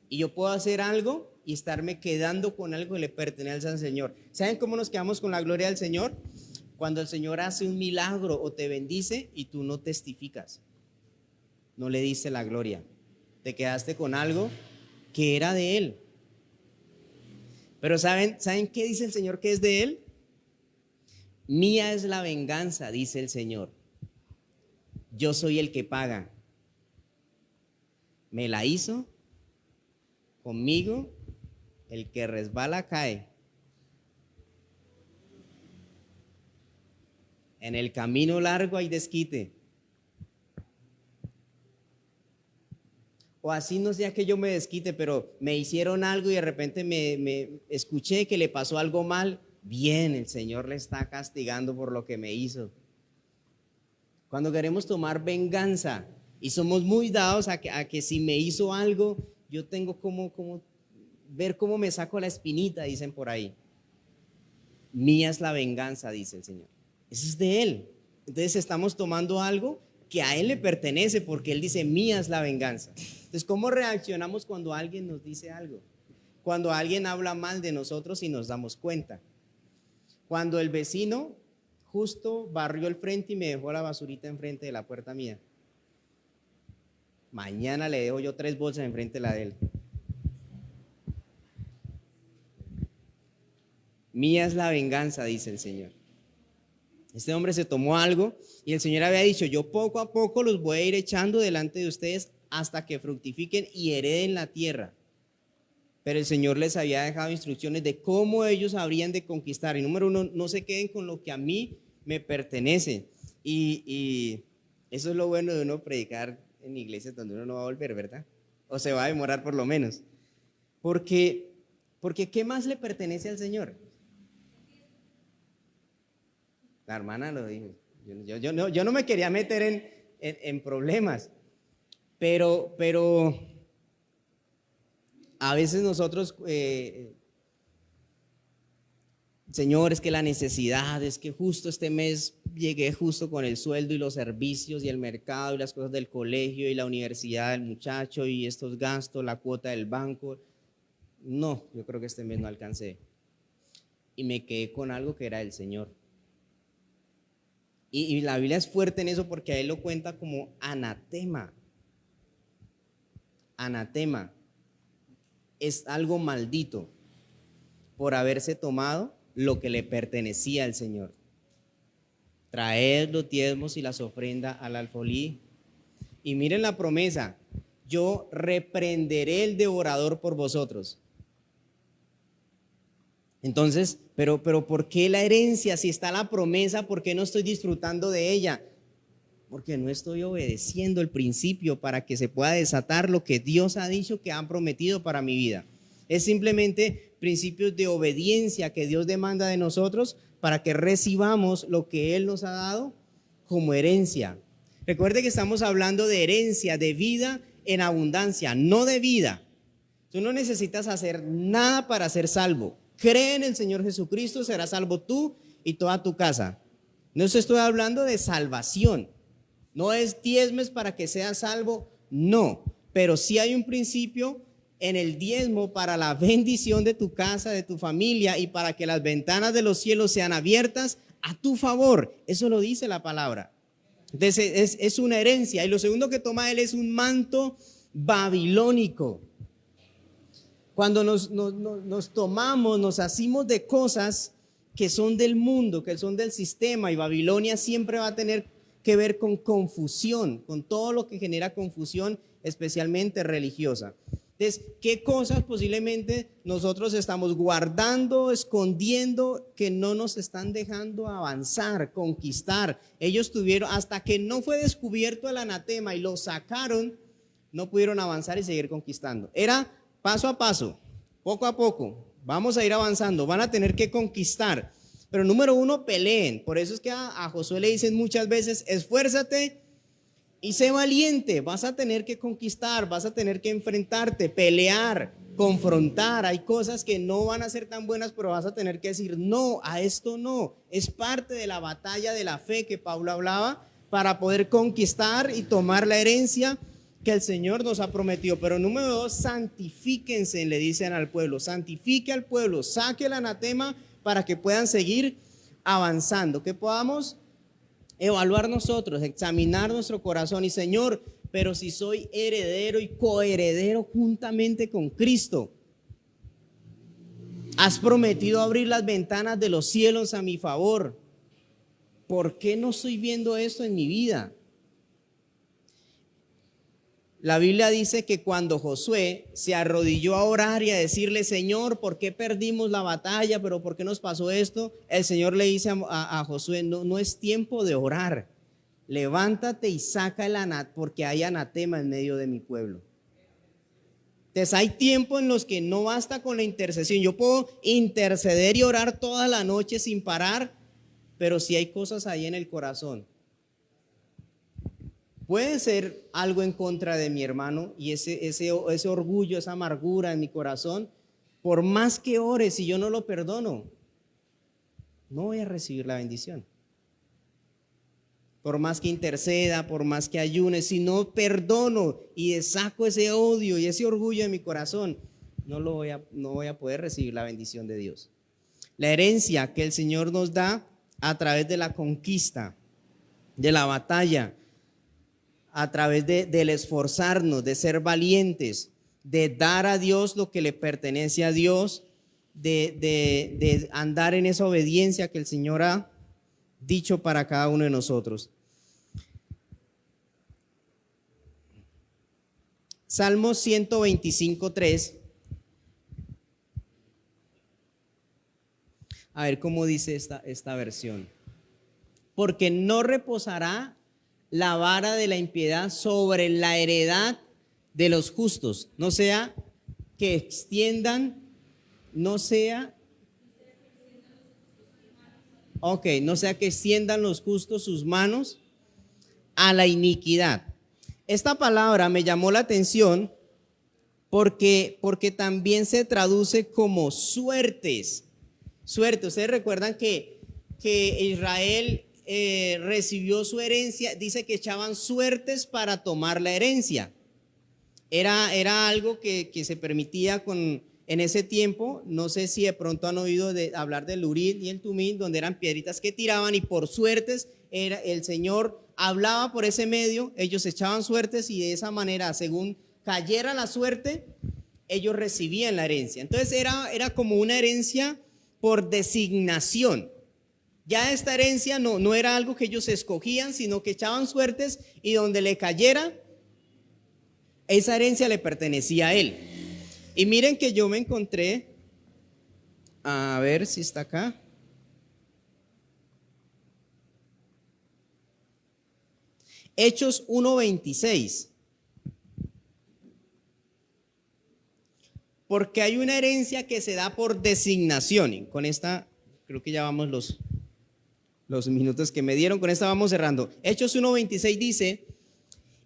Y yo puedo hacer algo y estarme quedando con algo que le pertenece al Señor. ¿Saben cómo nos quedamos con la gloria del Señor? Cuando el Señor hace un milagro o te bendice y tú no testificas. No le diste la gloria. Te quedaste con algo que era de Él. Pero ¿saben qué dice el Señor que es de Él? Mía es la venganza, dice el Señor. Yo soy el que paga. Me la hizo conmigo, el que resbala cae. En el camino largo hay desquite. O así no sea que yo me desquite, pero me hicieron algo y de repente me escuché que le pasó algo mal. Bien, el Señor le está castigando por lo que me hizo. Cuando queremos tomar venganza y somos muy dados a que si me hizo algo, yo tengo como ver cómo me saco la espinita, dicen por ahí. Mía es la venganza, dice el Señor. Eso es de Él. Entonces estamos tomando algo que a Él le pertenece porque Él dice, mía es la venganza. Entonces, ¿cómo reaccionamos cuando alguien nos dice algo? Cuando alguien habla mal de nosotros y nos damos cuenta. cuando el vecino justo barrió el frente y me dejó la basurita enfrente de la puerta mía. Mañana le dejo yo 3 bolsas enfrente de la de él. Mía es la venganza, dice el Señor. Este hombre se tomó algo y el Señor había dicho, yo poco a poco los voy a ir echando delante de ustedes hasta que fructifiquen y hereden la tierra. Pero el Señor les había dejado instrucciones de cómo ellos habrían de conquistar. Y número 1, no se queden con lo que a mí me pertenece. Y eso es lo bueno de uno predicar en iglesias donde uno no va a volver, ¿verdad? O se va a demorar por lo menos. Porque ¿qué más le pertenece al Señor? La hermana lo dijo. Yo no me quería meter en problemas. Pero a veces nosotros, Señor, es que la necesidad, es que justo este mes llegué justo con el sueldo y los servicios y el mercado y las cosas del colegio y la universidad del muchacho y estos gastos, la cuota del banco. No, yo creo que este mes no alcancé. Y me quedé con algo que era el Señor. Y la Biblia es fuerte en eso porque a él lo cuenta como anatema. Anatema. Es algo maldito por haberse tomado lo que le pertenecía al Señor. Traed los diezmos y las ofrendas al alfolí. Y miren la promesa, yo reprenderé el devorador por vosotros. Entonces, pero ¿por qué la herencia? Si está la promesa, ¿por qué no estoy disfrutando de ella? Porque no estoy obedeciendo el principio para que se pueda desatar lo que Dios ha dicho que han prometido para mi vida. Es simplemente principios de obediencia que Dios demanda de nosotros para que recibamos lo que Él nos ha dado como herencia. Recuerde que estamos hablando de herencia, de vida en abundancia, no de vida. Tú no necesitas hacer nada para ser salvo. Cree en el Señor Jesucristo, serás salvo tú y toda tu casa. No estoy hablando de salvación. No es diezmes para que seas salvo, no. Pero sí hay un principio en el diezmo para la bendición de tu casa, de tu familia y para que las ventanas de los cielos sean abiertas a tu favor. Eso lo dice la palabra. Entonces es una herencia. Y lo segundo que toma él es un manto babilónico. Cuando nos tomamos, nos hacemos de cosas que son del mundo, que son del sistema, y Babilonia siempre va a tener que ver con confusión, con todo lo que genera confusión, especialmente religiosa. Entonces, ¿qué cosas posiblemente nosotros estamos guardando, escondiendo, que no nos están dejando avanzar, conquistar? Ellos tuvieron, hasta que no fue descubierto el anatema y lo sacaron, no pudieron avanzar y seguir conquistando. Era paso a paso, poco a poco, vamos a ir avanzando, van a tener que conquistar. Pero número 1, peleen. Por eso es que a Josué le dicen muchas veces, esfuérzate y sé valiente. Vas a tener que conquistar, vas a tener que enfrentarte, pelear, confrontar. Hay cosas que no van a ser tan buenas, pero vas a tener que decir, no, a esto no. Es parte de la batalla de la fe que Pablo hablaba para poder conquistar y tomar la herencia que el Señor nos ha prometido. Pero número 2, santifíquense, le dicen al pueblo. Santifique al pueblo, saque el anatema para que puedan seguir avanzando, que podamos evaluar nosotros, examinar nuestro corazón y Señor, pero si soy heredero y coheredero juntamente con Cristo, has prometido abrir las ventanas de los cielos a mi favor, ¿por qué no estoy viendo esto en mi vida? La Biblia dice que cuando Josué se arrodilló a orar y a decirle, Señor, ¿por qué perdimos la batalla? ¿Pero por qué nos pasó esto? El Señor le dice a Josué, no es tiempo de orar. Levántate y saca el anatema, porque hay anatema en medio de mi pueblo. Entonces hay tiempos en los que no basta con la intercesión. Yo puedo interceder y orar toda la noche sin parar, pero si hay cosas ahí en el corazón. Puede ser algo en contra de mi hermano y ese orgullo, esa amargura en mi corazón, por más que ore, si yo no lo perdono, no voy a recibir la bendición. Por más que interceda, por más que ayune, si no perdono y saco ese odio y ese orgullo de mi corazón, no voy a poder recibir la bendición de Dios. la herencia que el Señor nos da a través de la conquista, de la batalla, a través del esforzarnos, de ser valientes, de dar a Dios lo que le pertenece a Dios, de andar en esa obediencia que el Señor ha dicho para cada uno de nosotros. Salmo 125:3. A ver cómo dice esta versión. Porque no reposará la vara de la impiedad sobre la heredad de los justos, no sea que extiendan, no sea que extiendan los justos sus manos a la iniquidad. Esta palabra me llamó la atención porque también se traduce como suertes. Suerte, ustedes recuerdan que Israel recibió su herencia, dice que echaban suertes para tomar la herencia. Era algo que se permitía en ese tiempo. No sé si de pronto han oído hablar del Urim y el Tumim, donde eran piedritas que tiraban y por suertes el Señor hablaba por ese medio, ellos echaban suertes y de esa manera, según cayera la suerte, ellos recibían la herencia. Entonces era como una herencia por designación. Ya esta herencia no era algo que ellos escogían, sino que echaban suertes y donde le cayera, esa herencia le pertenecía a él. Y miren que yo me encontré, a ver si está acá. Hechos 1:26. Porque hay una herencia que se da por designación. Y con esta, creo que ya vamos los minutos que me dieron, con esta vamos cerrando. Hechos 1:26 dice: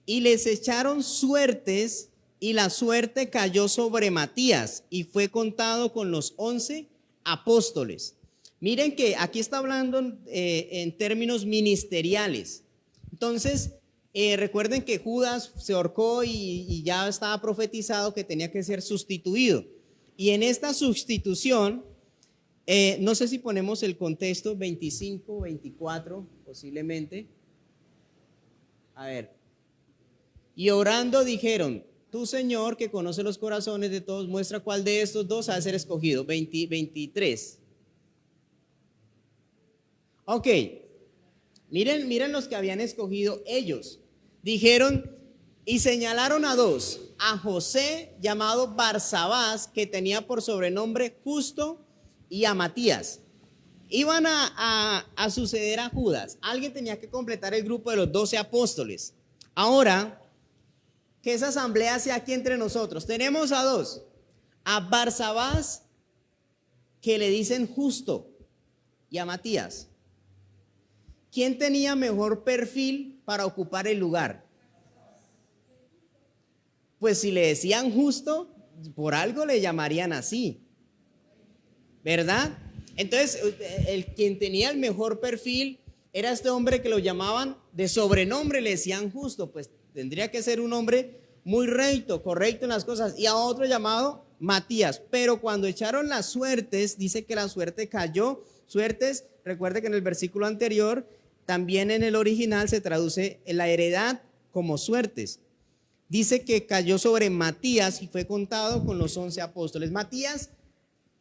y les echaron suertes, y la suerte cayó sobre Matías, y fue contado con los 11 apóstoles. Miren que aquí está hablando en términos ministeriales. Entonces, recuerden que Judas se ahorcó y ya estaba profetizado que tenía que ser sustituido. Y en esta sustitución, no sé si ponemos el contexto 25, 24, posiblemente. A ver. Y orando dijeron: tú, Señor, que conoce los corazones de todos, muestra cuál de estos dos ha de ser escogido. 23. Ok. Miren los que habían escogido ellos. Dijeron y señalaron a dos: a José, llamado Barsabás, que tenía por sobrenombre Justo, y a Matías. Iban a suceder a Judas. Alguien tenía que completar el grupo de los 12 apóstoles. Ahora, que esa asamblea sea aquí entre nosotros. Tenemos a dos: a Barsabás, que le dicen Justo, y a Matías. ¿Quién tenía mejor perfil para ocupar el lugar? Pues si le decían Justo, por algo le llamarían así, ¿verdad? Entonces, quien tenía el mejor perfil era este hombre que lo llamaban de sobrenombre, le decían Justo. Pues tendría que ser un hombre muy recto, correcto en las cosas. Y a otro llamado Matías. Pero cuando echaron las suertes, dice que la suerte cayó. Suertes, recuerde que en el versículo anterior, también en el original se traduce la heredad como suertes. Dice que cayó sobre Matías y fue contado con los 11 apóstoles.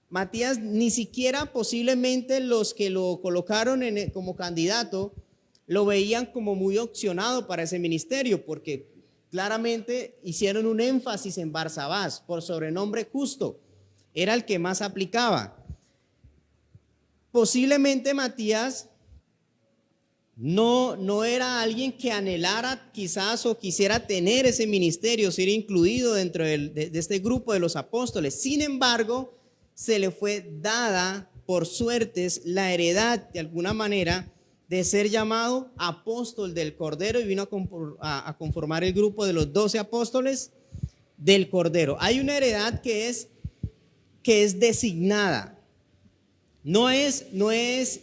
Matías ni siquiera posiblemente los que lo colocaron como candidato lo veían como muy opcionado para ese ministerio, porque claramente hicieron un énfasis en Barsabás por sobrenombre Justo. Era el que más aplicaba. Posiblemente Matías no era alguien que anhelara quizás o quisiera tener ese ministerio, ser incluido dentro de este grupo de los apóstoles. Sin embargo, se le fue dada por suertes la heredad de alguna manera de ser llamado apóstol del Cordero, y vino a conformar el grupo de los 12 apóstoles del Cordero. Hay una heredad que es designada. No es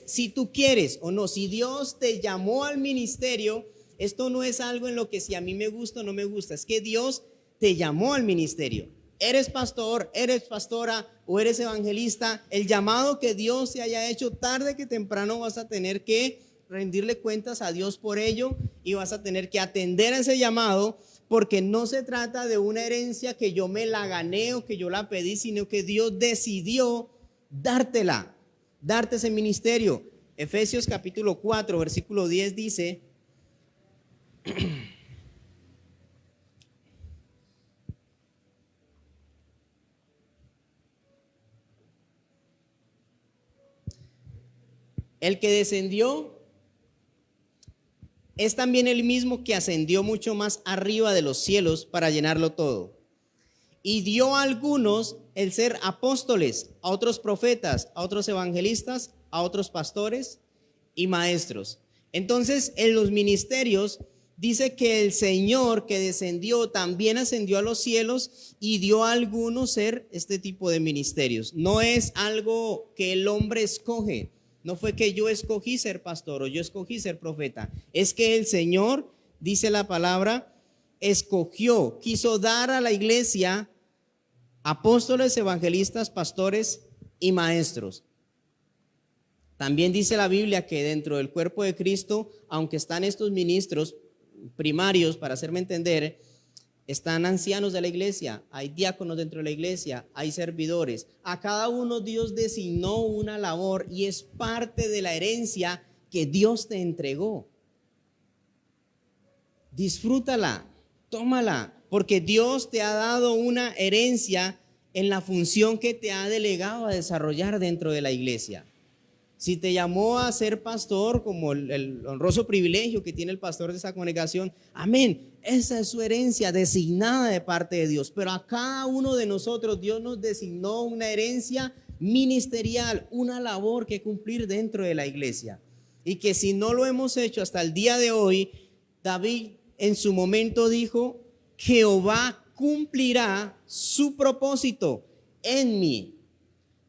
si tú quieres o no. Si Dios te llamó al ministerio, esto no es algo en lo que si a mí me gusta o no me gusta. Es que Dios te llamó al ministerio. eres pastor, eres pastora o eres evangelista, el llamado que Dios te haya hecho, tarde que temprano vas a tener que rendirle cuentas a Dios por ello y vas a tener que atender a ese llamado, porque no se trata de una herencia que yo me la gané o que yo la pedí, sino que Dios decidió dártela, darte ese ministerio. Efesios capítulo 4, versículo 10 dice: el que descendió es también el mismo que ascendió mucho más arriba de los cielos para llenarlo todo. Y dio a algunos el ser apóstoles, a otros profetas, a otros evangelistas, a otros pastores y maestros. Entonces, en los ministerios dice que el Señor que descendió también ascendió a los cielos y dio a algunos ser este tipo de ministerios. No es algo que el hombre escoge. No fue que yo escogí ser pastor o yo escogí ser profeta. Es que el Señor, dice la palabra, escogió, quiso dar a la iglesia apóstoles, evangelistas, pastores y maestros. También dice la Biblia que dentro del cuerpo de Cristo, aunque están estos ministros primarios, para hacerme entender, están ancianos de la iglesia, hay diáconos dentro de la iglesia, hay servidores. A cada uno Dios designó una labor y es parte de la herencia que Dios te entregó. Disfrútala, tómala, porque Dios te ha dado una herencia en la función que te ha delegado a desarrollar dentro de la iglesia. Si te llamó a ser pastor, como el honroso privilegio que tiene el pastor de esa congregación, amén, esa es su herencia designada de parte de Dios. Pero a cada uno de nosotros Dios nos designó una herencia ministerial, una labor que cumplir dentro de la iglesia. Y que si no lo hemos hecho hasta el día de hoy, David en su momento dijo: Jehová cumplirá su propósito en mí.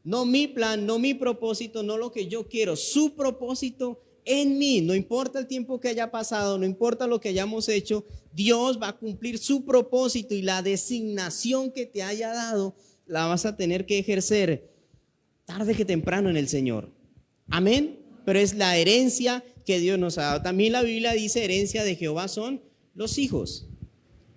No mi plan, no mi propósito, no lo que yo quiero, su propósito en mí. No importa el tiempo que haya pasado, no importa lo que hayamos hecho, Dios va a cumplir su propósito y la designación que te haya dado la vas a tener que ejercer tarde que temprano en el Señor. Amén. Pero es la herencia que Dios nos ha dado. También la Biblia dice: herencia de Jehová son los hijos.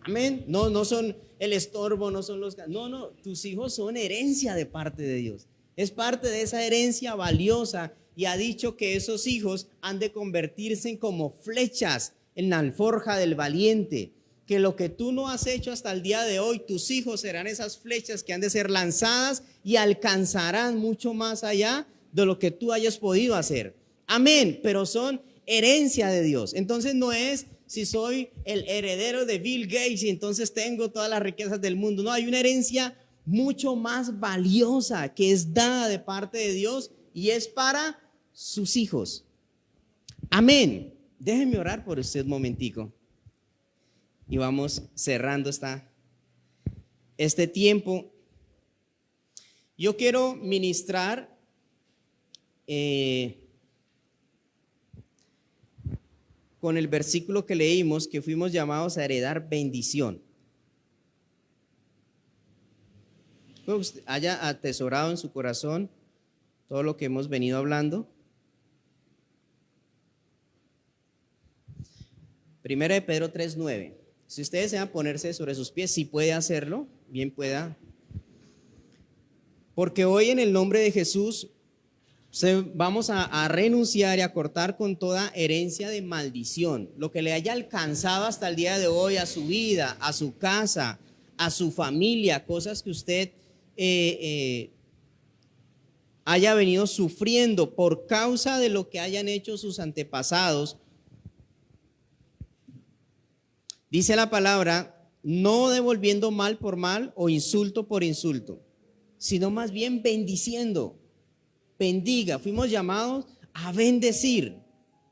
Amén. No son el estorbo, no son los... No, tus hijos son herencia de parte de Dios. Es parte de esa herencia valiosa y ha dicho que esos hijos han de convertirse en como flechas en la alforja del valiente. Que lo que tú no has hecho hasta el día de hoy, tus hijos serán esas flechas que han de ser lanzadas y alcanzarán mucho más allá de lo que tú hayas podido hacer. Amén. Pero son herencia de Dios. Entonces no es si soy el heredero de Bill Gates y entonces tengo todas las riquezas del mundo. No, hay una herencia mucho más valiosa que es dada de parte de Dios y es para sus hijos. Amén. Déjenme orar por usted un momentico y vamos cerrando este tiempo. Yo quiero ministrar con el versículo que leímos, que fuimos llamados a heredar bendición. Espero que usted haya atesorado en su corazón todo lo que hemos venido hablando. Primera de Pedro 3:9. Si usted desea ponerse sobre sus pies, si puede hacerlo, bien pueda. Porque hoy en el nombre de Jesús vamos a renunciar y a cortar con toda herencia de maldición. Lo que le haya alcanzado hasta el día de hoy a su vida, a su casa, a su familia, cosas que usted haya venido sufriendo por causa de lo que hayan hecho sus antepasados. Dice la palabra: no devolviendo mal por mal o insulto por insulto, sino más bien bendiciendo. Bendiga. Fuimos llamados a bendecir,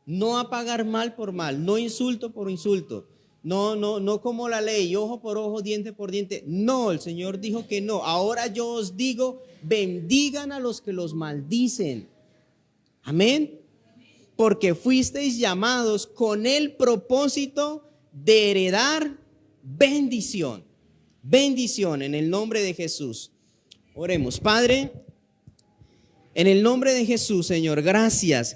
no a pagar mal por mal, no insulto por insulto, no como la ley, ojo por ojo, diente por diente. No, el Señor dijo que no. Ahora yo os digo: bendigan a los que los maldicen. Amén. Porque fuisteis llamados con el propósito de heredar bendición. bendición en el nombre de Jesús. Oremos. Padre, en el nombre de Jesús, Señor, gracias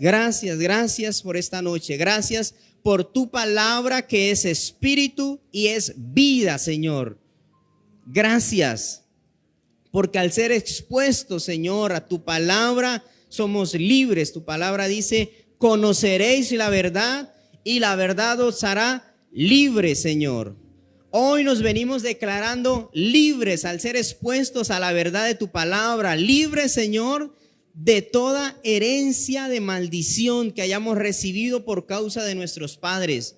por esta noche. Gracias por tu palabra que es espíritu y es vida, Señor. Gracias, porque al ser expuestos, Señor, a tu palabra, somos libres. Tu palabra dice, conoceréis la verdad y la verdad os hará libres, Señor. Hoy nos venimos declarando libres al ser expuestos a la verdad de tu palabra. Libres, Señor, de toda herencia de maldición que hayamos recibido por causa de nuestros padres.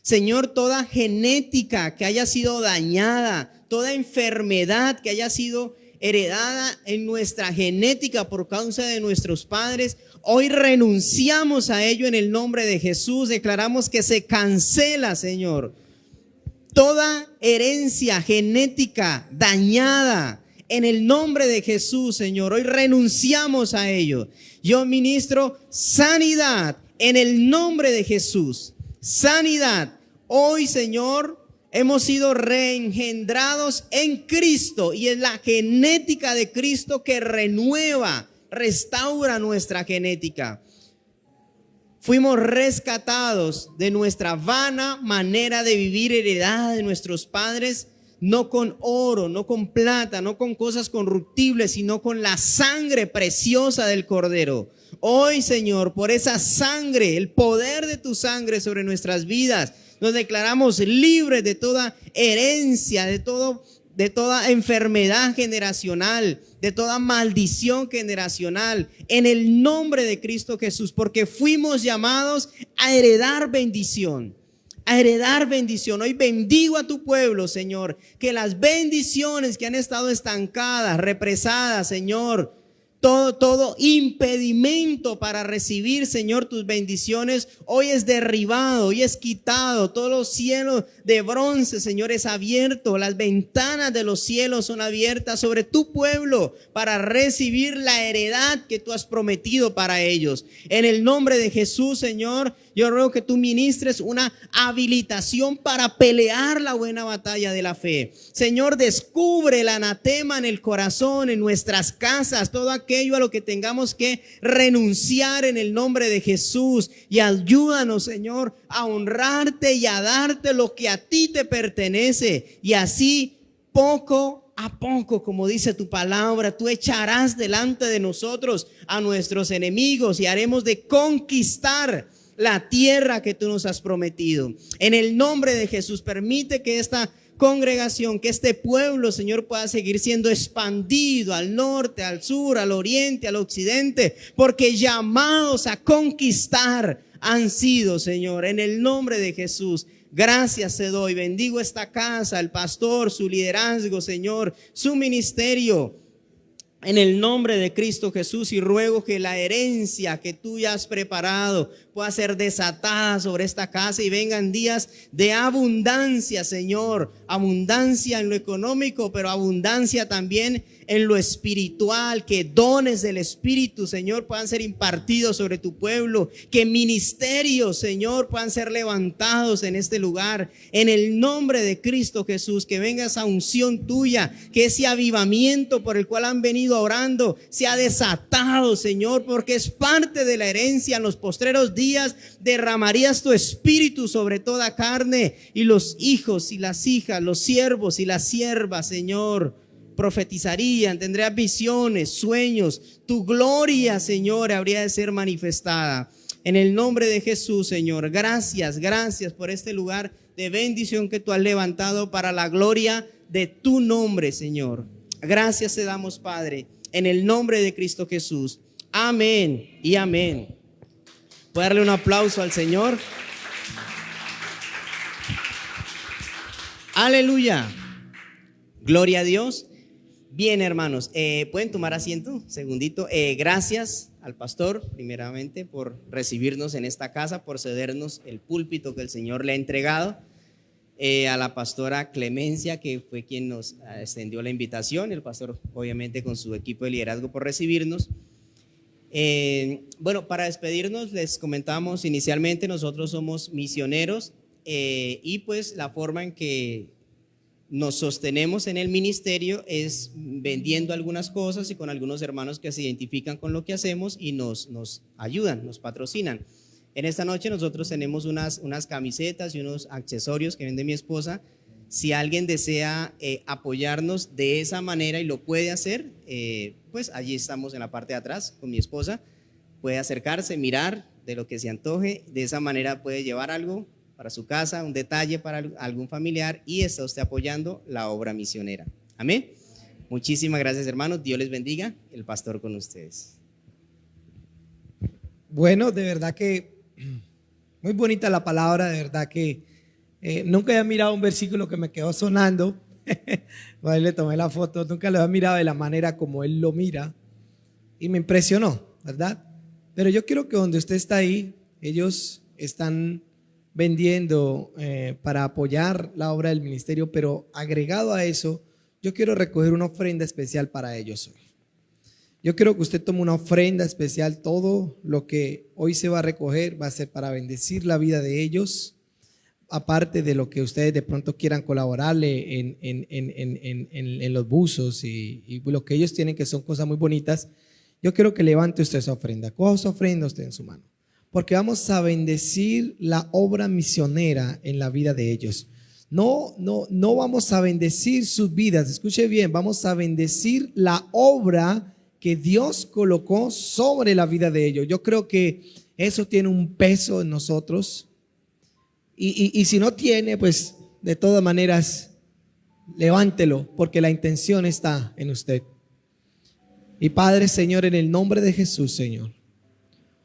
Señor, toda genética que haya sido dañada, toda enfermedad que haya sido heredada en nuestra genética por causa de nuestros padres, hoy renunciamos a ello en el nombre de Jesús. Declaramos que se cancela, Señor, toda herencia genética dañada en el nombre de Jesús, Señor. Hoy renunciamos a ello. Yo ministro sanidad en el nombre de Jesús. Sanidad. Hoy, Señor, hemos sido reengendrados en Cristo y es la genética de Cristo que renueva, restaura nuestra genética. Fuimos rescatados de nuestra vana manera de vivir heredada de nuestros padres, no con oro, no con plata, no con cosas corruptibles, sino con la sangre preciosa del Cordero. Hoy, Señor, por esa sangre, el poder de tu sangre sobre nuestras vidas, nos declaramos libres de toda herencia, de toda enfermedad generacional, de toda maldición generacional, en el nombre de Cristo Jesús, porque fuimos llamados a heredar bendición. A heredar bendición. Hoy bendigo a tu pueblo, Señor, que las bendiciones que han estado estancadas, represadas, Señor, todo impedimento para recibir, Señor, tus bendiciones, hoy es derribado, hoy es quitado. Todos los cielos de bronce, Señor, es abierto. Las ventanas de los cielos son abiertas sobre tu pueblo para recibir la heredad que tú has prometido para ellos. En el nombre de Jesús, Señor, yo ruego que tú ministres una habilitación para pelear la buena batalla de la fe. Señor, descubre el anatema en el corazón, en nuestras casas, todo aquello a lo que tengamos que renunciar en el nombre de Jesús. Y ayúdanos, Señor, a honrarte y a darte lo que a ti te pertenece. Y así, poco a poco, como dice tu palabra, tú echarás delante de nosotros a nuestros enemigos y haremos de conquistar la tierra que tú nos has prometido. En el nombre de Jesús, permite que esta congregación, que este pueblo, Señor, pueda seguir siendo expandido al norte, al sur, al oriente, al occidente, porque llamados a conquistar han sido, Señor, en el nombre de Jesús. Gracias te doy, bendigo esta casa, el pastor, su liderazgo, Señor, su ministerio, en el nombre de Cristo Jesús, y ruego que la herencia que tú ya has preparado pueda ser desatada sobre esta casa y vengan días de abundancia, Señor, abundancia en lo económico, pero abundancia también en lo espiritual, que dones del Espíritu, Señor, puedan ser impartidos sobre tu pueblo, que ministerios, Señor, puedan ser levantados en este lugar, en el nombre de Cristo Jesús, que venga esa unción tuya, que ese avivamiento por el cual han venido orando sea desatado, Señor, porque es parte de la herencia. En los postreros días derramarías tu espíritu sobre toda carne, y los hijos y las hijas, los siervos y las siervas, Señor, profetizarían, tendrían visiones, sueños. Tu gloria, Señor, habría de ser manifestada. En el nombre de Jesús, Señor, gracias por este lugar de bendición que tú has levantado para la gloria de tu nombre, Señor. Gracias te damos, Padre, en el nombre de Cristo Jesús. Amén y amén. Voy a darle un aplauso al Señor. Aleluya. Gloria a Dios. Bien, hermanos, pueden tomar asiento, segundito. Gracias al pastor, primeramente, por recibirnos en esta casa, por cedernos el púlpito que el Señor le ha entregado. A la pastora Clemencia, que fue quien nos extendió la invitación, el pastor obviamente con su equipo de liderazgo por recibirnos. Bueno, para despedirnos les comentamos inicialmente, nosotros somos misioneros y pues la forma en que nos sostenemos en el ministerio es vendiendo algunas cosas y con algunos hermanos que se identifican con lo que hacemos y nos ayudan, nos patrocinan. En esta noche nosotros tenemos unas camisetas y unos accesorios que vende mi esposa. Si alguien desea apoyarnos de esa manera y lo puede hacer, pues allí estamos en la parte de atrás con mi esposa. Puede acercarse, mirar de lo que se antoje. De esa manera puede llevar algo para su casa, un detalle para algún familiar y está usted apoyando la obra misionera. Amén. Muchísimas gracias, hermanos. Dios les bendiga. El pastor con ustedes. Bueno, de verdad que muy bonita la palabra, de verdad que nunca había mirado un versículo que me quedó sonando. Ahí le tomé la foto, nunca lo había mirado de la manera como él lo mira y me impresionó, ¿verdad? Pero yo quiero que donde usted está ahí, ellos están vendiendo para apoyar la obra del ministerio, pero agregado a eso, yo quiero recoger una ofrenda especial para ellos hoy. Yo quiero que usted tome una ofrenda especial. Todo lo que hoy se va a recoger va a ser para bendecir la vida de ellos, aparte de lo que ustedes de pronto quieran colaborarle en los buzos y lo que ellos tienen, que son cosas muy bonitas. Yo quiero que levante usted esa ofrenda, coja su ofrenda usted en su mano, porque vamos a bendecir la obra misionera en la vida de ellos. No vamos a bendecir sus vidas, escuche bien, vamos a bendecir la obra que Dios colocó sobre la vida de ellos. Yo creo que eso tiene un peso en nosotros y si no tiene, pues de todas maneras levántelo, porque la intención está en usted. Y Padre, Señor, en el nombre de Jesús, Señor,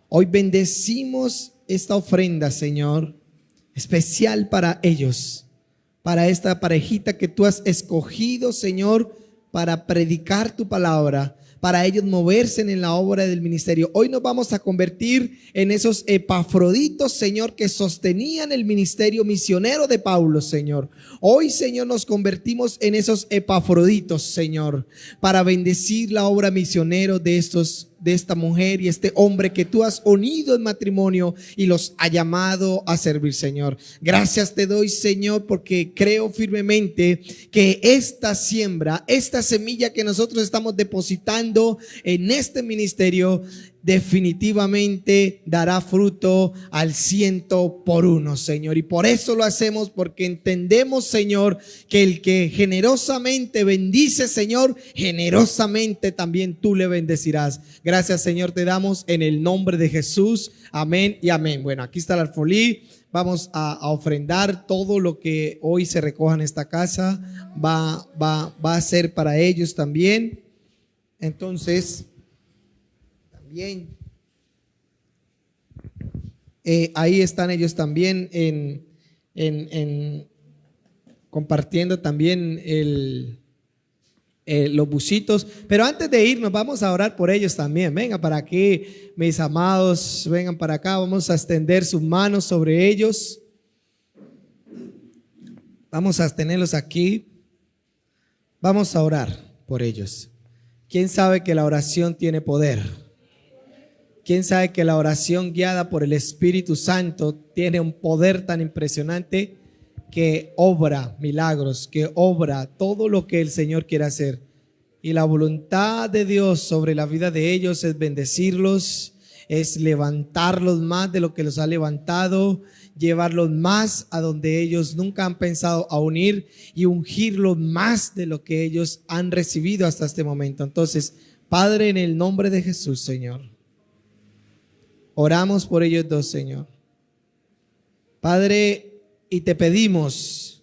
hoy bendecimos esta ofrenda, Señor, especial para ellos, para esta parejita que tú has escogido, Señor, para predicar tu palabra, para ellos moverse en la obra del ministerio. Hoy nos vamos a convertir en esos epafroditos, Señor, que sostenían el ministerio misionero de Pablo, Señor. Hoy, Señor, nos convertimos en esos epafroditos, Señor, para bendecir la obra misionero de esta mujer y este hombre que tú has unido en matrimonio y los ha llamado a servir, Señor. Gracias te doy, Señor, porque creo firmemente que esta siembra, esta semilla que nosotros estamos depositando en este ministerio, definitivamente dará fruto al 100%, Señor. Y por eso lo hacemos, porque entendemos, Señor, que el que generosamente bendice, Señor, generosamente también tú le bendecirás. Gracias, Señor, te damos en el nombre de Jesús. Amén y amén. Bueno, aquí está el alfolí. Vamos a ofrendar todo lo que hoy se recoja en esta casa. Va a ser para ellos también. Entonces, también ahí están ellos también compartiendo también los busitos. Pero antes de irnos, vamos a orar por ellos también. Vengan para aquí, mis amados, vengan para acá. Vamos a extender sus manos sobre ellos. Vamos a tenerlos aquí. Vamos a orar por ellos. ¿Quién sabe que la oración tiene poder? ¿Quién sabe que la oración guiada por el Espíritu Santo tiene un poder tan impresionante que obra milagros, que obra todo lo que el Señor quiere hacer? Y la voluntad de Dios sobre la vida de ellos es bendecirlos, es levantarlos más de lo que los ha levantado, llevarlos más a donde ellos nunca han pensado a unir y ungirlos más de lo que ellos han recibido hasta este momento. Entonces, Padre, en el nombre de Jesús, Señor, oramos por ellos dos, Señor. Padre, y te pedimos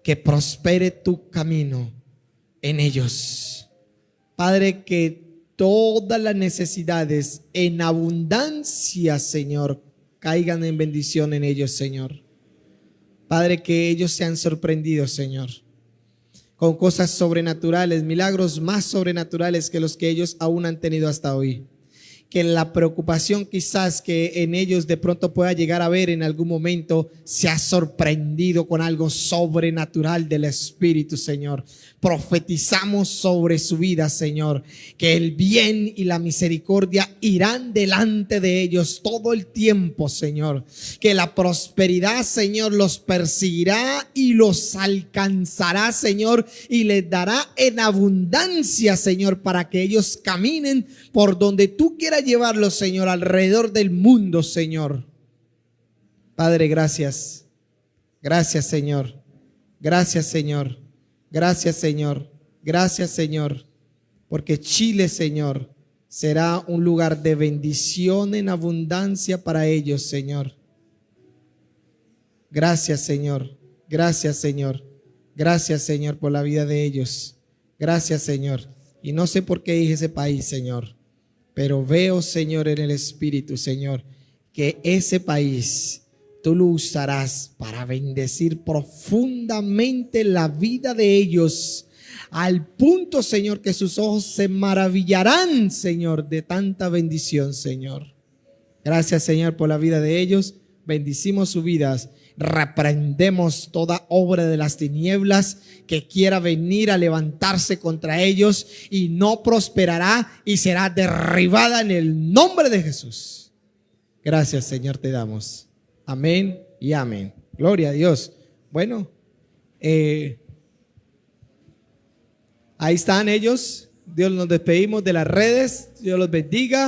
que prospere tu camino en ellos. Padre, que todas las necesidades en abundancia, Señor, caigan en bendición en ellos, Señor. Padre, que ellos sean sorprendidos, Señor, con cosas sobrenaturales, milagros más sobrenaturales que los que ellos aún han tenido hasta hoy. que la preocupación quizás que en ellos de pronto pueda llegar a ver en algún momento sea sorprendido con algo sobrenatural del Espíritu, Señor. Profetizamos sobre su vida, Señor, que el bien y la misericordia irán delante de ellos todo el tiempo, Señor. Que la prosperidad, Señor, los perseguirá y los alcanzará, Señor, y les dará en abundancia, Señor, para que ellos caminen por donde tú quieras llevarlos, Señor, alrededor del mundo, Señor. Padre, gracias. Gracias, Señor. Gracias, Señor. Gracias, Señor. Gracias, Señor. Porque Chile, Señor, será un lugar de bendición en abundancia para ellos, Señor. Gracias, Señor. Gracias, Señor. Gracias, Señor, por la vida de ellos. Gracias, Señor. Y no sé por qué dije ese país, Señor, pero veo, Señor, en el Espíritu, Señor, que ese país tú lo usarás para bendecir profundamente la vida de ellos, al punto, Señor, que sus ojos se maravillarán, Señor, de tanta bendición, Señor. Gracias, Señor, por la vida de ellos. Bendicimos sus vidas. Reprendemos toda obra de las tinieblas que quiera venir a levantarse contra ellos, y no prosperará y será derribada en el nombre de Jesús. Gracias, Señor, te damos. Amén y amén. Gloria a Dios. Bueno, ahí están ellos. Dios, nos despedimos de las redes. Dios los bendiga.